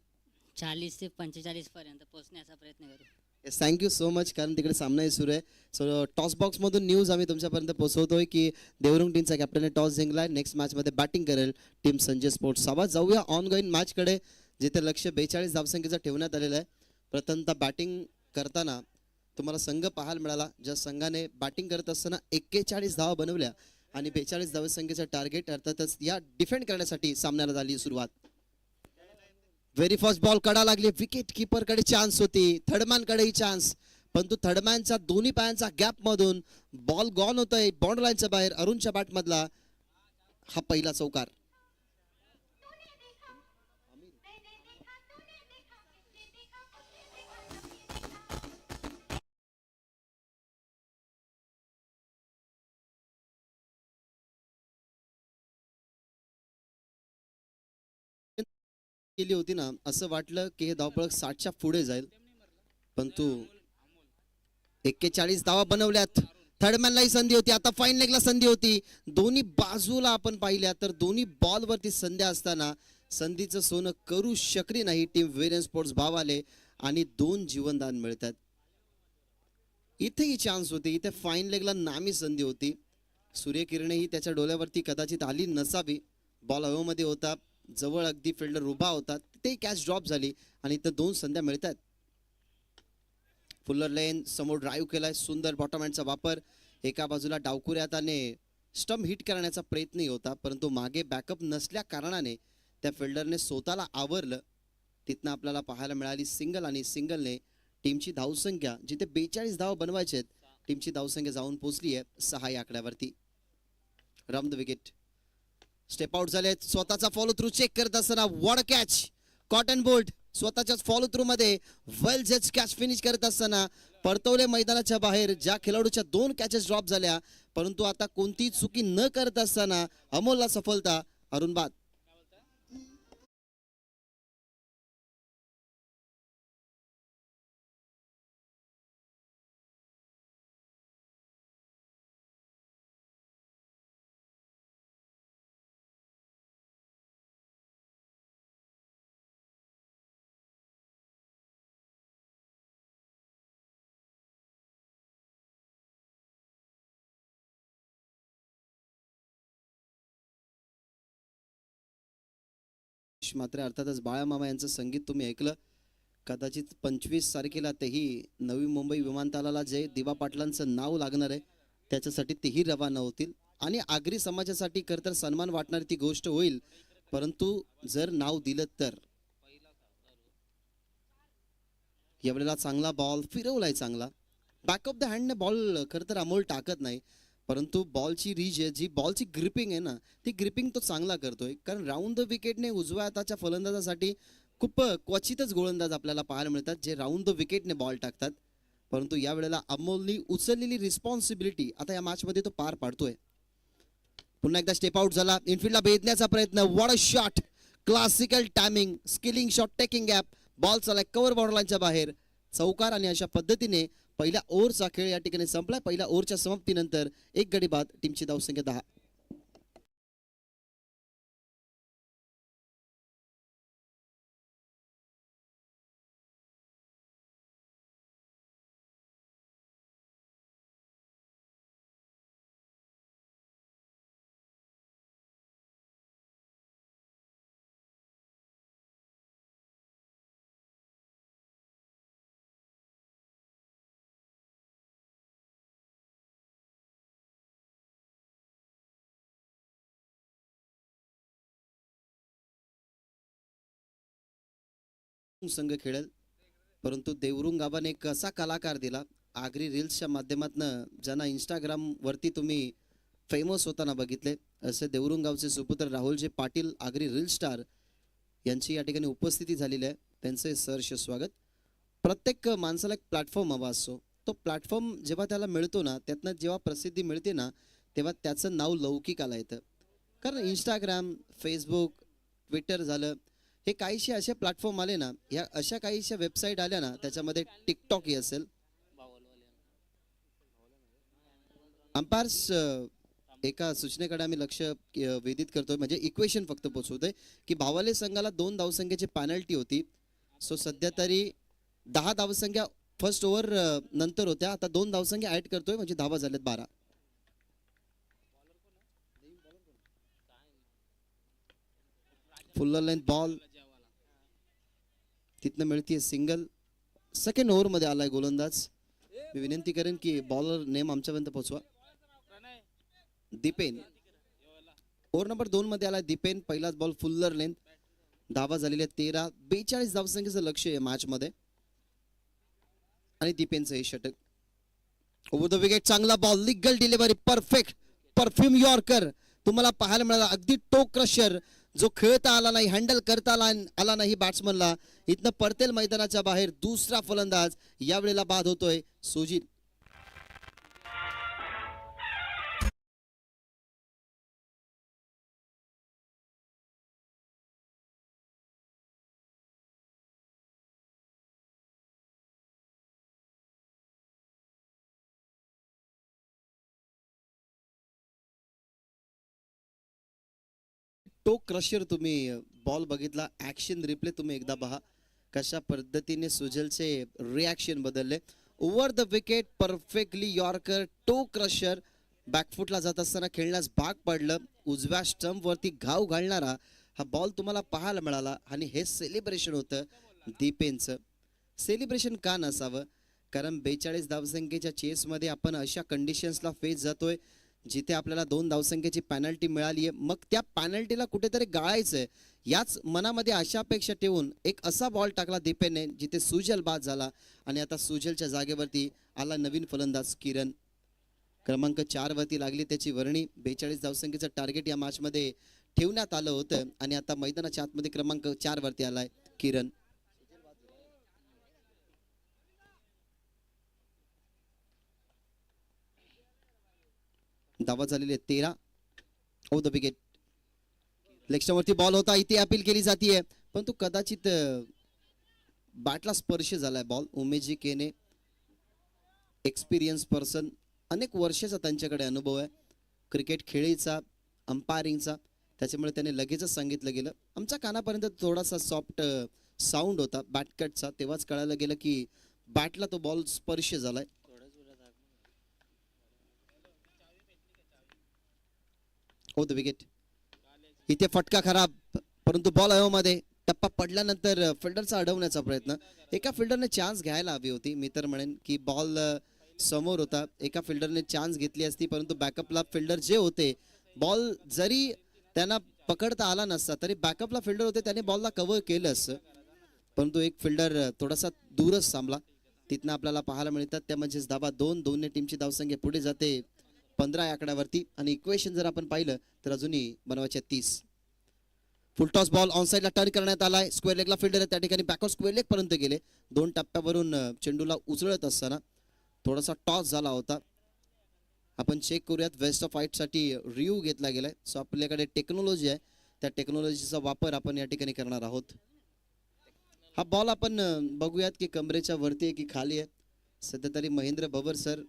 40 ते 45 पर्यंत पोहोचण्याचा प्रयत्न करू. येस, थँक्यू सो मच, कारण तिकडे सामनाही सुरू आहे. सो टॉस बॉक्समधून न्यूज आम्ही तुमच्यापर्यंत पोहोचवतोय की देवरुंग टीमचा कॅप्टन टॉस जिंकलाय. नेक्स्ट मॅचमध्ये बॅटिंग करेल टीम संजय स्पोर्ट्स सावा. जाऊया ऑन गोईंग मॅचकडे, जिथे लक्ष 42 धावसंख्येचं ठेवण्यात आलेलं आहे. प्रथमतः बॅटिंग करताना तुम्हाला संघ पाहायला मिळाला, ज्या संघाने बॅटिंग करत असताना 41 धावा बनवल्या आणि 42 धावसंख्येचं टार्गेट, अर्थातच या डिफेंड करण्यासाठी सामन्याला झाली सुरुवात. व्हेरी फर्स्ट बॉल कडा लागली, विकेट किपरकडे चान्स होती, थर्डमॅनकडेही चान्स, परंतु थर्डमॅनच्या दोन्ही पायांचा गॅप मधून बॉल गॉन होतोय बॉन्ड लाईनच्या बाहेर. अरुणच्या बॅट मधला हा पहिला चौकार. केली होती ना, असं वाटलं की हे धावपळ 60च्या पुढे जाईल, परंतु 41 धावा बनवल्यात. थर्डमॅनलाही संधी होती, आता फाईन लेगला संधी होती. दोन्ही बाजूला आपण पाहिल्या तर दोन्ही बॉलवरती संध्या असताना संधीचं सोनं करू शकली नाही टीम वेरियन स्पोर्ट्स भावाले आणि 2 जीवनदान मिळतात. इथेही चान्स होती, इथे फाईन लेगला नामी संधी होती. सूर्यकिरणे ही त्याच्या डोळ्यावरती कदाचित आली नसावी. बॉल हवेमध्ये होता, जवळ अगदी फिल्डर उभा होता, तिथेही कॅच ड्रॉप झाली आणि इथं 2 संध्या मिळतात. फुल्लर लेन समोर ड्राईव्ह केलाय, सुंदर बॉटम हँडचा वापर. एका बाजूला डावकुऱ्याताने स्टंप हिट करण्याचा प्रयत्नही होता, परंतु मागे बॅकअप नसल्या कारणाने त्या फिल्डरने स्वतःला आवरलं. तिथनं आपल्याला पाहायला मिळाली सिंगल आणि सिंगलने टीमची धावसंख्या जिथे 42 धाव बनवायचे आहेत, टीमची धावसंख्या जाऊन पोहोचली आहे 6 या आकड्यावरती. Ram the wicket step out झालेत. स्वतःचा फॉलो थ्रू चेक करत असताना वॉट कॅच. कॉटन बोल्ट स्वतःच्याच फॉलो थ्रू मध्ये वेल जज कॅच फिनिश करत असताना परतवले मैदानाच्या बाहेर. ज्या खेळाडूच्या 2 कॅचेस ड्रॉप झाल्या, परंतु आता कोणतीही चुकी न करत असताना अमोलला सफलता. अरुण बाद. मात्र अर्थातच बाळामामा यांचं संगीत तुम्ही ऐकलं. कदाचित 25 तारखेला तेही नवी मुंबई विमानतळाला जे दिवा पाटलांचं नाव लागणार आहे त्याच्यासाठी तेही रवाना होतील आणि आगरी समाजासाठी खरं तर सन्मान वाटणारी ती गोष्ट होईल. परंतु जर नाव दिलं तर यावेळेला चांगला बॉल फिरवलाय, चांगला बॅक ऑफ द हँडने बॉल खरं तर अमोल टाकत नाही, परंतु बॉलची रीच आहे, जी बॉलची ग्रिपिंग आहे ना, ती ग्रिपिंग तो चांगला करतोय. कारण राऊंड द विकेटने उजव्या हाताच्या फलंदाजासाठी खूप क्वचितच गोलंदाज आपल्याला पाहायला मिळतात जे राऊंड द विकेटने बॉल टाकतात. परंतु यावेळेला अमोलनी उचललेली रिस्पॉन्सिबिलिटी आता या मॅचमध्ये तो पार पाडतोय. पुन्हा एकदा स्टेप आउट झाला, इनफिल्डला भेदण्याचा प्रयत्न. What a shot, classical timing, skilling shot, taking gap. Ball चालाय कव्हर बॉर्डरलाईनच्या बाहेर, चौकार आणि अशा पद्धतीने पहिल्या ओव्हरचा खेळ या ठिकाणी संपलाय. पहिल्या ओव्हरच्या समाप्तीनंतर 1 गडी बाद, टीमची धावसंख्या 10. संघ खेळेल, परंतु देवरुंग गावाने एक असा कलाकार दिला आगरी रील्सच्या माध्यमातून, ज्यांना इंस्टाग्राम वरती तुम्ही फेमस होताना बघितले, असे देवरुंग गावचे सुपुत्र राहुलजी पाटील आगरी रील स्टार यांची या ठिकाणी उपस्थिती झालेली आहे. त्यांचे सहर्ष स्वागत. प्रत्येक माणसाला एक प्लॅटफॉर्म हवा असतो, तो प्लॅटफॉर्म जेव्हा त्याला मिळतो ना, त्यातनं जेव्हा प्रसिद्धी मिळते ना, तेव्हा त्याचं नाव लौकिकाला येतं. कारण इंस्टाग्राम, फेसबुक, ट्विटर झालं, हे काहीशे असे प्लॅटफॉर्म आले ना, ह्या अशा काहीशा वेबसाईट आल्या ना, त्याच्यामध्ये टिकटॉकही असेल. अंपायर्स एका सूचनेकडे आम्ही लक्ष वेधित करतोय, म्हणजे इक्वेशन फक्त पोचवतोय की भावाले संघाला 2 धावसंख्येची पॅनल्टी होती. सो सध्या तरी 10 धावसंख्या फर्स्ट ओव्हर नंतर होत्या, आता 2 धावसंख्या ऍड करतोय, म्हणजे धावा झाल्यात 12. फुल्लर लेंथ बॉल, तिथनं मिळतीये सिंगल. सेकंड ओव्हर मध्ये आलाय गोलंदाज. मी विनंती करेन की बॉलर नेम आमच्यापर्यंत पोहोचवा. दीपेन ओव्हर नंबर 2 मध्ये आलाय दीपेन. पहिलाच बॉल फुल्लर लेंथ, धावा झालेल्या 13. 42 धावसंख्येचं लक्ष आहे मॅच मध्ये आणि दीपेनचं हे षटक. ओव्हर द विकेट चांगला ball, legal delivery, perfect perfume yorker तुम्हाला पाहायला मिळाला. अगदी टो क्रशर, जो खेळता आला नाही, हँडल करता आला नाही बॅट्समनला. इथनं पडतेल मैदानाच्या बाहेर. दुसरा फलंदाज यावेळेला बाद होतोय सुजित. टो क्रशर तुम्ही बॉल बघितला, ऍक्शन रिप्ले तुम्ही एकदा पहा कशा पद्धतीने सुजलचे रिॲक्शन बदलले. Over the wicket perfectly yorker, toe crusher. बॅकफुटला जात असताना खेळण्यास भाग पडलं. उजव्या स्टंप वरती घाव घालणारा हा बॉल तुम्हाला पाहायला मिळाला आणि हे सेलिब्रेशन होतं दीपेनचं. सेलिब्रेशन का नसावं, कारण 42 धावसंख्येच्या चेसमध्ये आपण अशा कंडिशन्सला फेस जातोय जिथे आपल्याला 2 धावसंख्येची पॅनल्टी मिळाली आहे. मग त्या पॅनल्टीला कुठेतरी गाळायचंय, याच मनामध्ये अशा अपेक्षा ठेवून एक असा बॉल टाकला दीपेनने जिथे सुजल बाद झाला आणि आता सुजलच्या जागेवरती आला नवीन फलंदाज किरण. क्रमांक 4 वरती लागली त्याची वर्णी. 42 धावसंख्येचं टार्गेट या मॅचमध्ये ठेवण्यात आलं होतं आणि आता मैदानाच्या आतमध्ये क्रमांक 4 वरती आलाय किरण. धावा झालेले 13. ओ द विकेट. लेगस्टंपवरती बॉल होता, इथे अपील केली जाते परंतु कदाचित बॅटला स्पर्श झालाय बॉल. उमेशजी केने एक्सपिरियन्स पर्सन, अनेक वर्षाचा त्यांच्याकडे अनुभव आहे क्रिकेट खेळीचा, अंपायरिंगचा, त्याच्यामुळे त्याने लगेचच सांगितलं गेलं. आमच्या कानापर्यंत थोडासा सॉफ्ट साऊंड होता बॅटकटचा, तेव्हाच कळायला गेलं की बॅटला तो बॉल स्पर्श झालाय. हो द विकेट. इथे फटका खराब, परंतु बॉल हवेमध्ये. टप्पा पडल्यानंतर फिल्डरचा अडवण्याचा प्रयत्न. एका फिल्डरने चान्स घ्यायला हवी होती. मी तर म्हणेन की बॉल समोर होता, एका फिल्डरने चान्स घेतली असती, परंतु बॅकअपला फिल्डर जे होते, बॉल जरी त्यांना पकडता आला नसता तरी बॅकअपला फिल्डर होते, त्याने बॉलला कव्हर केलं असं, परंतु एक फिल्डर थोडासा दूरच थांबला. तिथनं आपल्याला पाहायला मिळतात त्या म्हणजेच धावा 2-2 टीमची धावसंख्या पुढे जाते 15 या आकड्यावरती आणि इक्वेशन जर आपण पाहिलं तर अजूनही बनवायचे 30. फुल टॉस बॉल ऑन साइडला टर्न करण्यात आलाय. स्क्वेअर लेगला फिल्डर आहे, त्या ठिकाणी बॅकआउट स्क्वेअर लेग पर्यंत गेले. 2 टप्प्यावरून चेंडूला उचलत असताना थोडासा टॉस झाला होता. आपण चेक करूयात. वेस्ट ऑफ हाईट साठी रिव्ह्यू घेतला गेलाय. सो आपल्याकडे टेक्नॉलॉजी आहे, त्या टेक्नॉलॉजीचा वापर आपण या ठिकाणी करणार आहोत. हा बॉल आपण बघूयात की कमरेच्या वरती आहे की खाली आहे. सध्या तरी महेंद्र भवर सर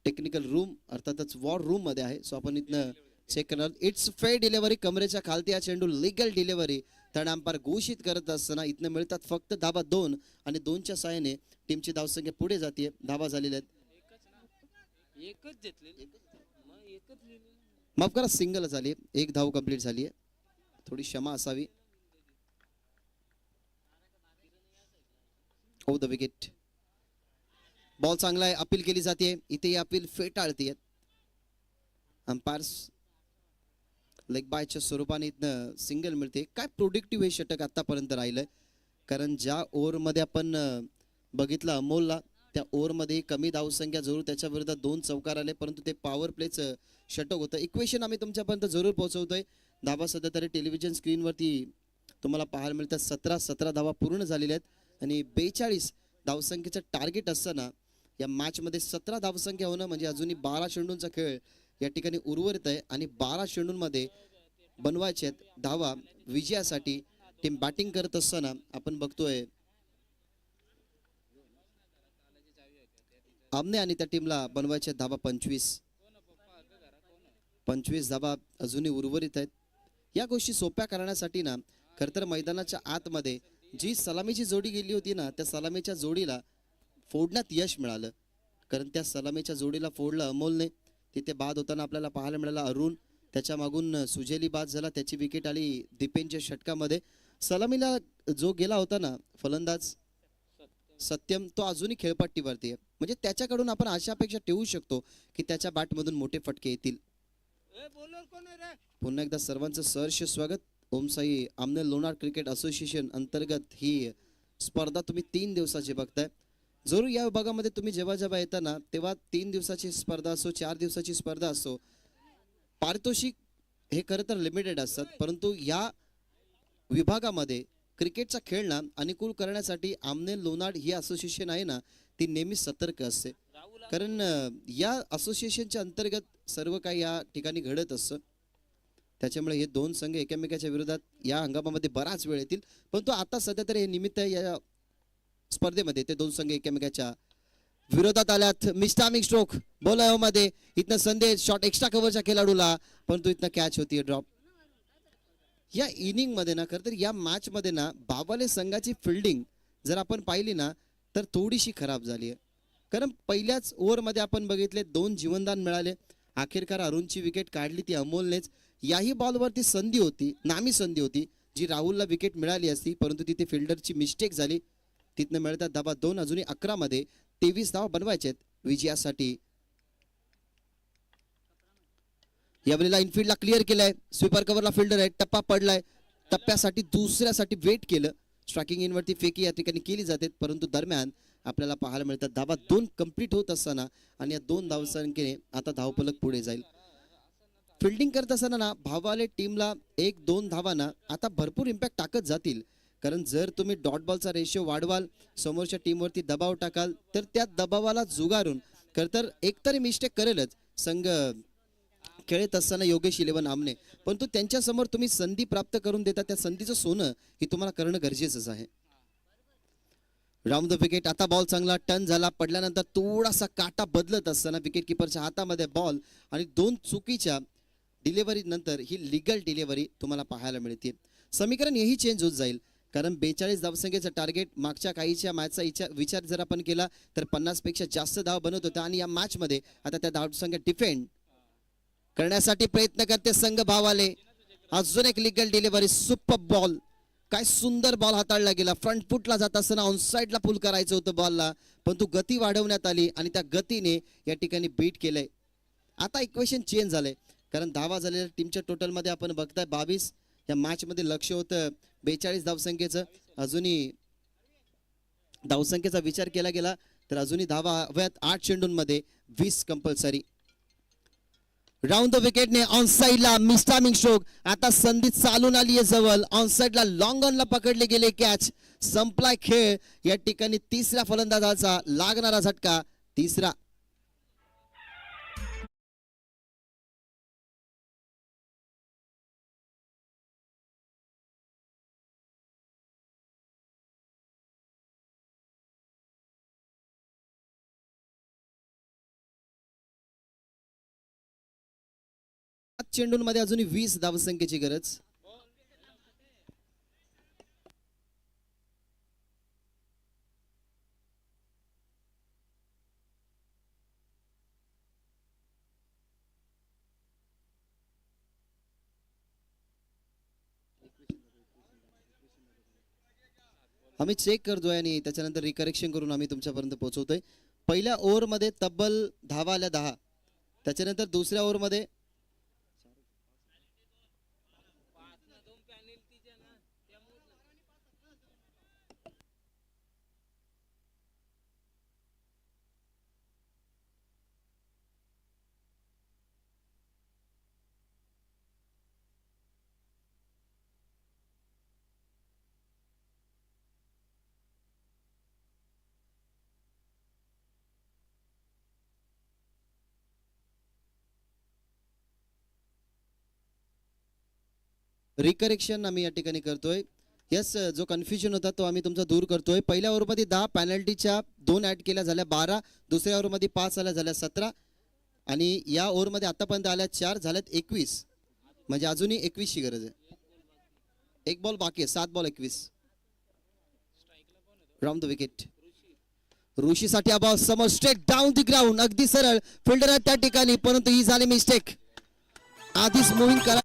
टेक्निकल रूम अर्थातच वॉर रूम मध्ये आहे. सो आपण इथनं चेक करणार. इट्स फेअर डिलिव्हरी, कमरेच्या खालती हा चेंडू लिगल डिलिव्हरी थर्ड अंपायर घोषित करत असताना इथनं मिळतात फक्त धावा 2 आणि 2च्या साहाय्याने टीमची धावसंख्या पुढे जाते. धावा झालेल्या आहेत. माफ करा, सिंगल झाली, एक धाव कंप्लीट झाली आहे. थोडी क्षमा असावी. ओ द विकेट. बॉल चांगला आहे, अपील केली जाते. इथे अपील फेटाळते. अंपायर्स लेग बायच्या स्वरूपाने इथनं सिंगल मिळते. काय प्रोडक्टिव्ह हे षटक आतापर्यंत राहिलंय, कारण ज्या ओव्हरमध्ये आपण बघितलं अमोलला, त्या ओव्हरमध्ये कमी धावसंख्या जरूर त्याच्या विरोधात 2 चौकार आले, परंतु ते पॉवर प्लेचं षटक होतं. इक्वेशन आम्ही तुमच्यापर्यंत जरूर पोहोचवतोय. धावा सध्या तरी टेलिव्हिजन स्क्रीनवरती तुम्हाला पाहायला मिळतात. 17 धावा पूर्ण झालेल्या आहेत आणि 42 धावसंख्येचं टार्गेट असताना या मॅचमध्ये 17 धावसंख्या होणं म्हणजे अजूनही 12 चेंडूंचा खेळ या ठिकाणी उर्वरित आहे आणि 12 चेंडूंमध्ये बनवायचे आहेत धावा विजयासाठी. टीम बॅटिंग करत असताना आपण बघतोय आमने आणि त्या टीमला बनवायचे धावा 25 धावा अजूनही उर्वरित आहेत. या गोष्टी सोप्या करण्यासाठी ना खरं तर मैदानाच्या आतमध्ये जी सलामीची जोडी गेली होती ना, त्या सलामीच्या जोडीला फोडण्यात यश मिळालं, कारण त्या सलामीच्या जोडीला फोडलं अमोलने. तिथे बाद होताना आपल्याला पाहायला मिळाला अरुण, त्याच्या मागून सुजेली बाद झाला, त्याची विकेट आली दीपेनच्या षटकामध्ये. सलामीला जो गेला होता ना फलंदाज सत्यम, तो अजूनही खेळपट्टीवरती आहे, म्हणजे त्याच्याकडून आपण अशा अपेक्षा ठेवू शकतो की त्याच्या बॅटमधून मोठे फटके येतील. पुन्हा एकदा सर्वांचं सहर्ष स्वागत. ओम साई आमने लोणार क्रिकेट असोसिएशन अंतर्गत ही स्पर्धा तुम्ही 3 दिवसाची बघताय. जरूर या विभागामध्ये तुम्ही जेव्हा जेव्हा येता ना, तेव्हा 3 दिवसाची स्पर्धा असो, 4 दिवसाची स्पर्धा असो, पारितोषिक हे खरं तर लिमिटेड असतात, परंतु या विभागामध्ये क्रिकेटचा खेळ ना अनुकूल करण्यासाठी आमने लोणार ही असोसिएशन आहे ना, ती नेहमी सतर्क असते, कारण या असोसिएशनच्या अंतर्गत सर्व काही या ठिकाणी घडत असतं. त्याच्यामुळे हे 2 संघ एकमेकाच्या विरोधात या हंगामामध्ये बराच वेळ येतील, परंतु आता सध्या तरी हे निमित्त या स्पर्धेमध्ये ते 2 संघ एकमेकाच्या विरोधात आल्यात मिस्टामिक स्ट्रोक बॉल मध्ये इथनं संदेश शॉट एक्स्ट्रा कव्हरच्या खेळाडूला, परंतु इथनं कॅच होती ड्रॉप. या इनिंग मध्ये ना खरं तर या मॅच मध्ये ना बाबाले संघाची फिल्डिंग जर आपण पाहिली ना तर थोडीशी खराब झाली आहे. कारण पहिल्याच ओव्हरमध्ये आपण बघितले 2 जीवनदान मिळाले. अखेरकार अरुणची विकेट काढली ती अमोलनेच. याही बॉलवरती संधी होती, नामी संधी होती जी राहुलला विकेट मिळाली असती, परंतु तिथे फिल्डरची मिस्टेक झाली. तिथनं मिळतात धाबा 2. अजूनही 11 मध्ये 23 धावा बनवायचे विजयासाठी. यावेळेला इनफिल्डला क्लिअर केलाय, स्वीपर कव्हरला फिल्डर आहे, टप्पा पडलाय, टप्प्यासाठी दुसऱ्यासाठी वेट केलं. स्ट्रायकिंग इनवरती फेकी या ठिकाणी केली जाते, परंतु दरम्यान आपल्याला पाहायला मिळतात धाबा 2 कंप्लीट होत असताना आणि या 2 धावसंख्येने आता धावफलक पुढे जाईल. फिल्डिंग करत असताना ना भावाले टीमला 1-2 धावांना आता भरपूर इम्पॅक्ट टाकत जातील. कारण जर तुम्ही डॉट बॉलचा रेशिओ वाढवाल, समोरच्या टीमवरती दबाव टाकाल, तर त्या दबावाला जुगारून खरं तर एकतरी मिस्टेक करेलच संघ खेळत असताना योगेश 11 आमने, परंतु त्यांच्या समोर तुम्ही संधी प्राप्त करून देता, त्या संधीचं सोनं हे तुम्हाला करणं गरजेचंच आहे. Round the wicket. आता बॉल चांगला टर्न झाला, पडल्यानंतर थोडासा काटा बदलत असताना विकेट किपरच्या हातामध्ये बॉल आणि 2 चुकीच्या डिलिव्हरी नंतर ही लिगल डिलिव्हरी तुम्हाला पाहायला मिळते. समीकरण हेही चेंज होत जाईल, कारण 42 धावसंख्येचं टार्गेट मागच्या काहीच्या मॅचचा विचार जर आपण केला तर 50 पेक्षा जास्त धाव बनत होता आणि या मॅच मध्ये आता त्या धावसंख्या डिफेंड करण्यासाठी प्रयत्न करते संघ भावाले. अजून एक लिगल डिलिव्हरी, सुपर बॉल, काय सुंदर बॉल हाताळला गेला. फ्रंट फुटला जात असताना ऑन साइडला पुल करायचं होतं बॉलला, परंतु गती वाढवण्यात आली आणि त्या गतीने या ठिकाणी बीट केलंय. आता इक्वेशन चेंज झालंय, कारण धावा झालेल्या टीमच्या टोटल मध्ये आपण बघताय 22. या मॅच मध्ये लक्ष होतं 42 धावसंख्येचं. अजूनही धावसंख्येचा विचार केला गेला तर अजूनही धावा हव्यात 8 चेंडूंमध्ये 20 कंपल्सरी. राऊंड द विकेटने ऑन साइडला मिस्टामिंग स्ट्रोक. आता संधी चालून आली आहे जवळ, ऑन साइडला लॉंग ऑनला पकडले गेले, कॅच, संपलाय खेळ. या ठिकाणी तिसऱ्या फलंदाजाचा लागणारा झटका, तिसरा. चेंडूंमध्ये अजूनही 20 धावसंख्येची गरज. आम्ही चेक करतोय आणि त्याच्यानंतर रिकरेक्शन करून आम्ही तुमच्यापर्यंत पोहोचवतोय. पहिल्या ओव्हरमध्ये तब्बल धावा आल्या 10, त्याच्यानंतर दुसऱ्या ओव्हरमध्ये रिकरेक्शन आम्ही या ठिकाणी करतोय. यस, जो कन्फ्युजन होता तो आम्ही तुमचा दूर करतोय. पहिल्या ओव्हरमध्ये 10, पेनल्टीच्या 2 ऍड केल्या झाल्या 12, दुसऱ्या ओव्हरमध्ये 5 आल्या झाल्या 17 आणि या ओव्हरमध्ये आतापर्यंत आल्या 4 झाल्यात 21, म्हणजे अजूनही 21 ची गरज आहे. एक बॉल बाकी आहे, 7 बॉल 21. Round the wicket. ऋषीसाठी हा बॉल समोर स्ट्रेट डाऊन द ग्राउंड, अगदी सरळ फिल्डर आहे त्या ठिकाणी, परंतु ही झाली मिस्टेक. आधीच मुव्हिंग करा.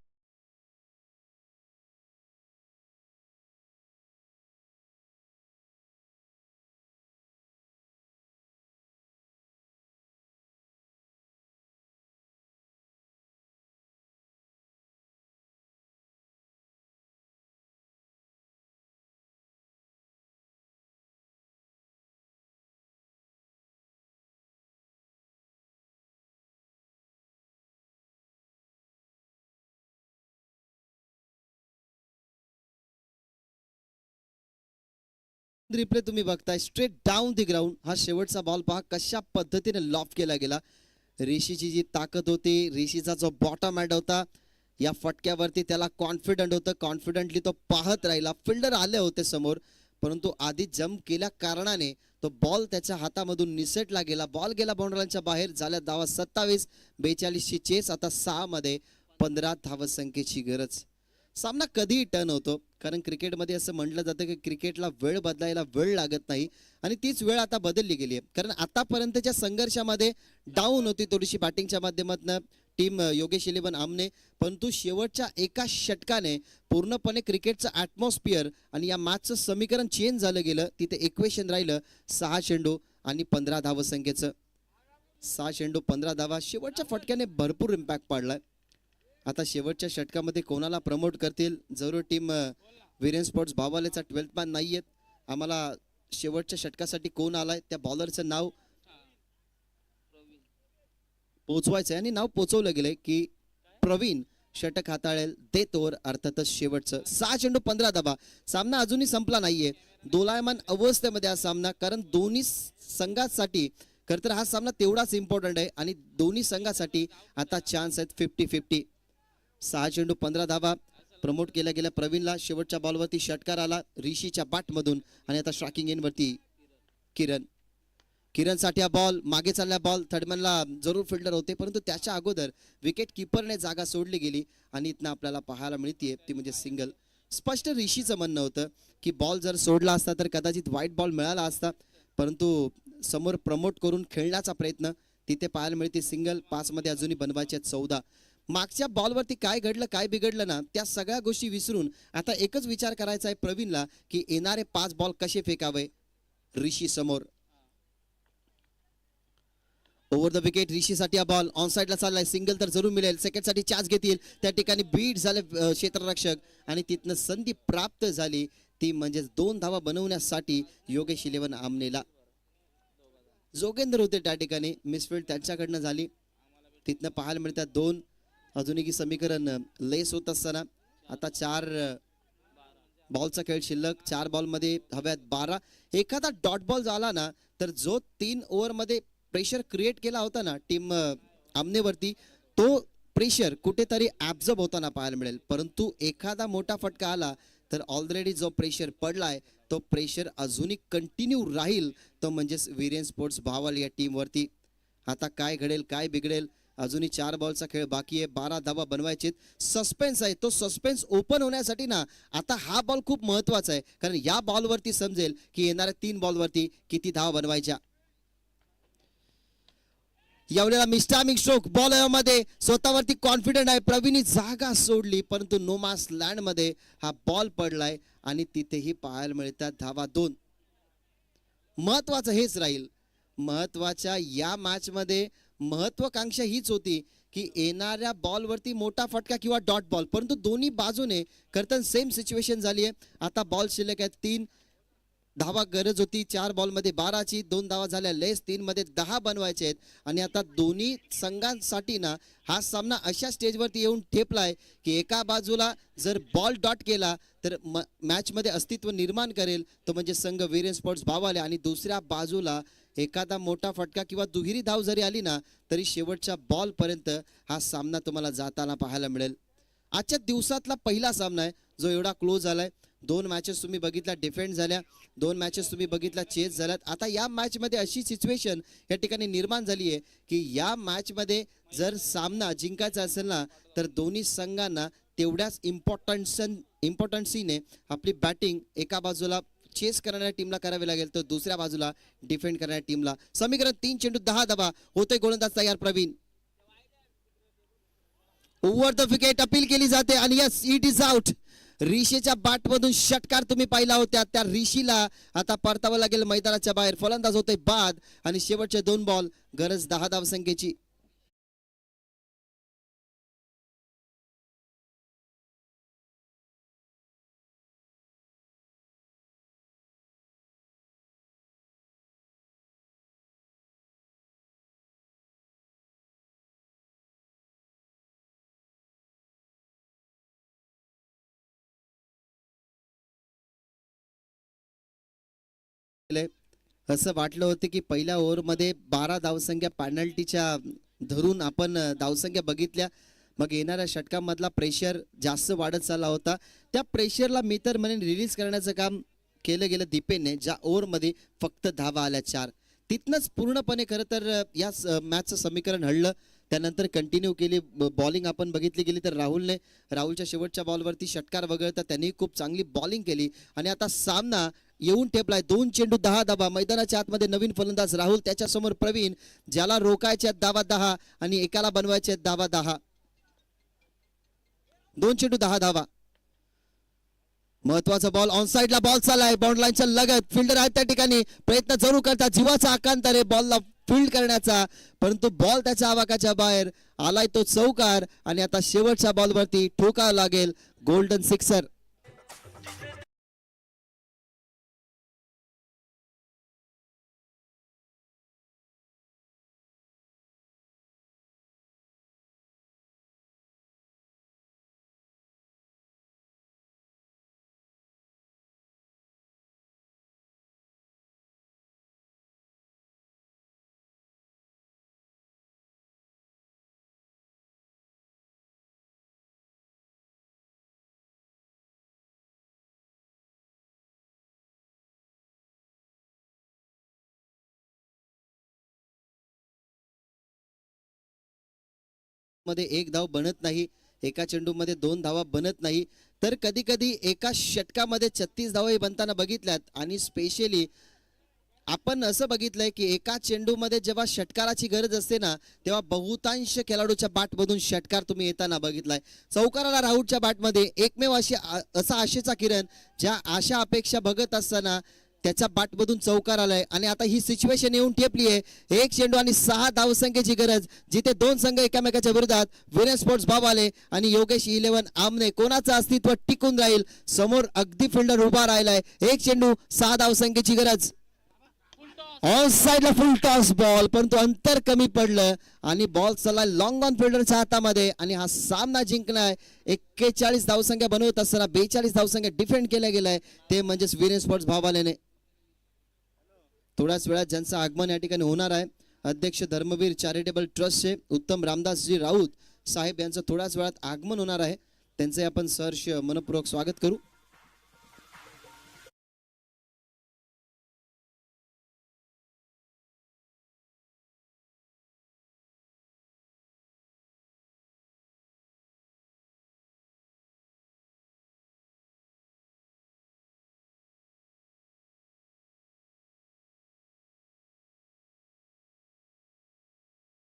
रिप्ले तुम्ही बघताय, स्ट्रेट डाऊन द ग्राउंड. हा शेवटचा बॉल पहा कशा पद्धतीने लॉफ्ट केला गेला. ऋषीची जी ताकद होती, ऋषीचा जो बॉटम हँड होता, या फटक्यावरती त्याला कॉन्फिडंट होतं, कॉन्फिडंटली तो पाहत राहिला. फिल्डर आले होते समोर, परंतु आधी जम्प केल्या कारणाने तो बॉल त्याच्या हातामधून निसटला गेला, बॉल गेला बाउंड्रीच्या बाहेर. झाल्या धावा 27, 42ची चेस. आता 6 मध्ये 15 धावसंख्येची गरज. सामना कधीही टर्न होतो, कारण क्रिकेटमध्ये असं म्हटलं जातं की क्रिकेटला वेळ बदलायला वेळ लागत नाही, आणि तीच वेळ आता बदलली गेली आहे. कारण आतापर्यंतच्या संघर्षामध्ये डाऊन होती थोडीशी बॅटिंगच्या माध्यमातून टीम योगेश 11 आमने, परंतु शेवटच्या एका षटकाने पूर्णपणे क्रिकेटचं ॲटमॉस्फिअर आणि या मॅचचं समीकरण चेंज झालं गेलं. तिथे इक्वेशन राहिलं 6 चेंडू आणि 15 धावसंख्येचं. 6 चेंडू 15 धावा. शेवटच्या फटक्याने भरपूर इम्पॅक्ट पडलाय. आता शेवटच्या षटकामध्ये कोणाला प्रमोट करतील? जरूर टीम वीरेन स्पोर्ट्स भावालेचा 12th मॅन नाही आहेत. आम्हाला शेवटच्या षटकासाठी कोण आलाय त्या बॉलरचं नाव पोचवायचंय, आणि नाव पोचवलं गेलंय की प्रवीण षटक हाताळेल. देत ओव्हर अर्थातच शेवटचं. 6 चेंडू 15 धावा. सामना अजूनही संपला नाहीये. दोलायमान अवस्थेमध्ये हा सामना, कारण दोन्ही संघांसाठी खरं तर हा सामना तेवढाच इम्पॉर्टंट आहे, आणि दोन्ही संघासाठी आता चान्स आहेत 50-50. 6 चेंडू 15 धावा. प्रमोट केल्या गेल्या प्रवीणला. शेवटच्या बॉलवरती षटकार आला ऋषीच्या बॅटमधून, आणि आता स्ट्रायकिंग एंडवरती किरणसाठी हा बॉल. मागे चालला बॉल. थर्डमॅनला जरूर फिल्डर होते, परंतु त्याच्या अगोदर विकेट किपरने जागा सोडली गेली, आणि इथनं आपल्याला पाहायला मिळते ती म्हणजे सिंगल. स्पष्ट ऋषीचं म्हणणं होतं की बॉल जर सोडला असता तर कदाचित व्हाईट बॉल मिळाला असता, परंतु समोर प्रमोट करून खेळण्याचा प्रयत्न. तिथे पाहायला मिळते सिंगल. 5 मध्ये अजूनही बनवायचे 14. मागच्या बॉलवरती काय घडलं काय बिघडलं ना, त्या सगळ्या गोष्टी विसरून आता एकच विचार करायचा आहे प्रवीणला की येणारे 5 बॉल कसे फेकावे ऋषी समोर. ओव्हर द विकेट ऋषीसाठी हा बॉल ऑन साइडला चाललाय. सिंगल तर जरूर मिळेल. सेकंड साठी चान्स घेतील. त्या ठिकाणी बीट झाले क्षेत्ररक्षक, आणि तिथनं संधी प्राप्त झाली ती म्हणजे 2 धावा बनवण्यासाठी योगेश 11 आमनेला. जोगेंद्र होते त्या ठिकाणी. मिसफिल्ड त्यांच्याकडनं झाली. तिथनं पाहायला मिळतात 2. अजूनही समीकरण लेस होत असताना आता 4 बॉलचा खेळ शिल्लक. 4 बॉलमध्ये हव्यात 12. एखादा डॉट बॉल झाला ना तर जो 3 ओव्हरमध्ये प्रेशर क्रिएट केला होता ना टीम आमनेवरती, तो प्रेशर कुठेतरी ॲब्झॉर्ब होताना पाहायला मिळेल. परंतु एखादा मोठा फटका आला तर ऑलरेडी जो प्रेशर पडलाय तो प्रेशर अजूनही कंटिन्यू राहील, तो म्हणजेच वीरेन स्पोर्ट्स भावाल या टीमवरती. आता काय घडेल काय बिघडेल? अजूनही 4 बॉलचा खेळ बाकी आहे. 12 धावा बनवायचे. सस्पेन्स आहे. तो सस्पेन्स ओपन होण्यासाठी ना आता हा बॉल खूप महत्वाचा आहे, कारण या बॉलवरती समजेल की येणाऱ्या 3 बॉलवरती किती धावा बनवायच्या. यावेळेला मिस्टामिक स्ट्रोक. बॉल मध्ये स्वतःवरती कॉन्फिडंट आहे. प्रवीणनी जागा सोडली, परंतु नोमास लँड मध्ये हा बॉल पडलाय, आणि तिथेही पाहायला मिळतात धावा 2. महत्वाचं हेच राहील. महत्वाच्या या मॅच मध्ये महत्वाकांक्षा हीच होती की येणाऱ्या बॉलवरती मोठा फटका किंवा डॉट बॉल, परंतु दोन्ही बाजूने करताना सेम सिच्युएशन झाली आहे. आता बॉल शिल्लक आहेत 3 धावा गरज होती. 4 बॉलमध्ये 12ची. 2 धावा झाल्या लेस. 3 मध्ये 10 बनवायचे आहेत, आणि आता दोन्ही संघांसाठी ना हा सामना अशा स्टेजवरती येऊन ठेपलाय की एका बाजूला जर बॉल डॉट केला तर मॅच मध्ये अस्तित्व निर्माण करेल, तो म्हणजे संघ वीरेन स्पोर्ट्स भावाले, आणि दुसऱ्या बाजूला एखादा मोठा फटका किंवा दुहेरी धाव जरी आली ना तरी शेवटच्या बॉल पर्यंत हा सामना तुम्हाला जाताना पाहायला मिळेल. आजच्या दिवसातला पहिला सामना आहे जो एवढा क्लोज झालाय. 2 मॅचेस तुम्ही बघितल्या डिफेंड झाल्या, 2 मॅचेस तुम्ही बघितल्या चेस झाल्यात. आता या मॅच मध्ये अशी सिच्युएशन या ठिकाणी निर्माण झाली आहे की या मॅच मध्ये जर सामना जिंकायचा असेल ना तर दोन्ही संघांना तेवढ्याच इम्पॉर्टन्सीने आपली बॅटिंग एका बाजूला चेस करणाऱ्या टीमला करावी लागेल, तर दुसऱ्या बाजूला डिफेंड करणाऱ्या टीमला. समीकरण 3 चेंडू 10 धावा. होतोय गोलंदाज तयार Praveen. Over the wicket appeal केली जाते, आणि यस इट इज आउट. ऋषीच्या बॅटमधून षटकार तुम्ही पाहिला होता. त्या ऋषीला आता परतावं लागेल मैदानाच्या बाहेर. फलंदाज होते बाद, आणि शेवटचे 2 बॉल गरज 10 धावसंख्येची. असं वाटलं होतं की पहिल्या ओव्हरमध्ये 12 धावसंख्या पेनल्टीच्या धरून आपण धावसंख्या बघितल्या, मग येणाऱ्या षटकामधला प्रेशर जास्त वाढत चालला होता. त्या प्रेशरला मी तर म्हणेन रिलीज करण्याचं काम केलं गेलं दीपेनने, ज्या ओव्हरमध्ये फक्त धावा आल्या 4. तिथनंच पूर्णपणे खरं तर या मॅचचं समीकरण हळलं. त्यानंतर कंटिन्यू केली बॉलिंग आपण बघितली गेली तर राहुलच्या शेवटच्या बॉलवरती षटकार वगळता त्यांनी खूप चांगली बॉलिंग केली आणि आता सामना येऊन ठेपलाय. 2 चेंडू 10 धावा. मैदानाच्या आतमध्ये नवीन फलंदाज राहुल, त्याच्यासमोर प्रवीण, ज्याला रोखायचे आहेत धावा 10 आणि एकाला बनवायचे आहेत धावा 10. 2 चेंडू 10 धावा. महत्वाचा बॉल ऑन साइडला बॉल चाललाय बाउंड लाईनच्या लगत. फिल्डर आहेत त्या ठिकाणी, प्रयत्न जरूर करतात, जीवाचा आकांत रे बॉलला फील्ड करण्याचा, परंतु बॉल त्याच्या आवाकाच्या बाहेर आलाय. तो चौकार आणि आता शेवटच्या बॉलवरती ठोकावं लागेल गोल्डन सिक्सर. मध्ये एक धाव बनत नाही, एका चेंडूमध्ये 2 धावा बनत नाही, तर कधी कधी एका षटकामध्ये 36 धावाही बनताना बघितल्यात. आणि स्पेशली आपण असं बघितलंय की एका चेंडूमध्ये जेव्हा षटकाराची गरज असते ना, तेव्हा बहुतांश खेळाडूच्या बॅटमधून षटकार तुम्ही येताना बघितलाय. चौकाराला राहुलच्या बॅटमध्ये एकमेव असा आशेचा किरण, ज्या आशा अपेक्षा बघत असताना त्याच्या बॅटमधून चौकार आलाय. आणि आता ही सिच्युएशन येऊन ठेपली आहे. 1 चेंडू आणि 6 धावसंख्येची गरज, जिथे 2 संघ एकमेकाच्या विरोधात. विनय स्पोर्ट्स भावाले आणि योगेश 11 आमने. कोणाचं अस्तित्व टिकून राहील? समोर अगदी फिल्डर उभा राहिलाय. 1 चेंडू 6 धावसंख्येची गरज. ऑन साइडला फुल टॉस बॉल, परंतु अंतर कमी पडलं आणि बॉल चाललाय लॉंग ऑन फिल्डरच्या हातामध्ये आणि हा सामना जिंकलाय. 41 धावसंख्या बनवत असताना 42 धावसंख्या डिफेंड केल्या गेलाय, ते म्हणजेच विनय स्पोर्ट्स भावालेने. थोड्याच वेळात ज्यांचं आगमन या ठिकाणी होणार आहे, अध्यक्ष धर्मवीर चॅरिटेबल ट्रस्टचे उत्तम रामदासजी राऊत साहेब यांचं थोड्याच वेळात आगमन होणार आहे. त्यांचे आपण सहर्ष मनपूर्वक स्वागत करू.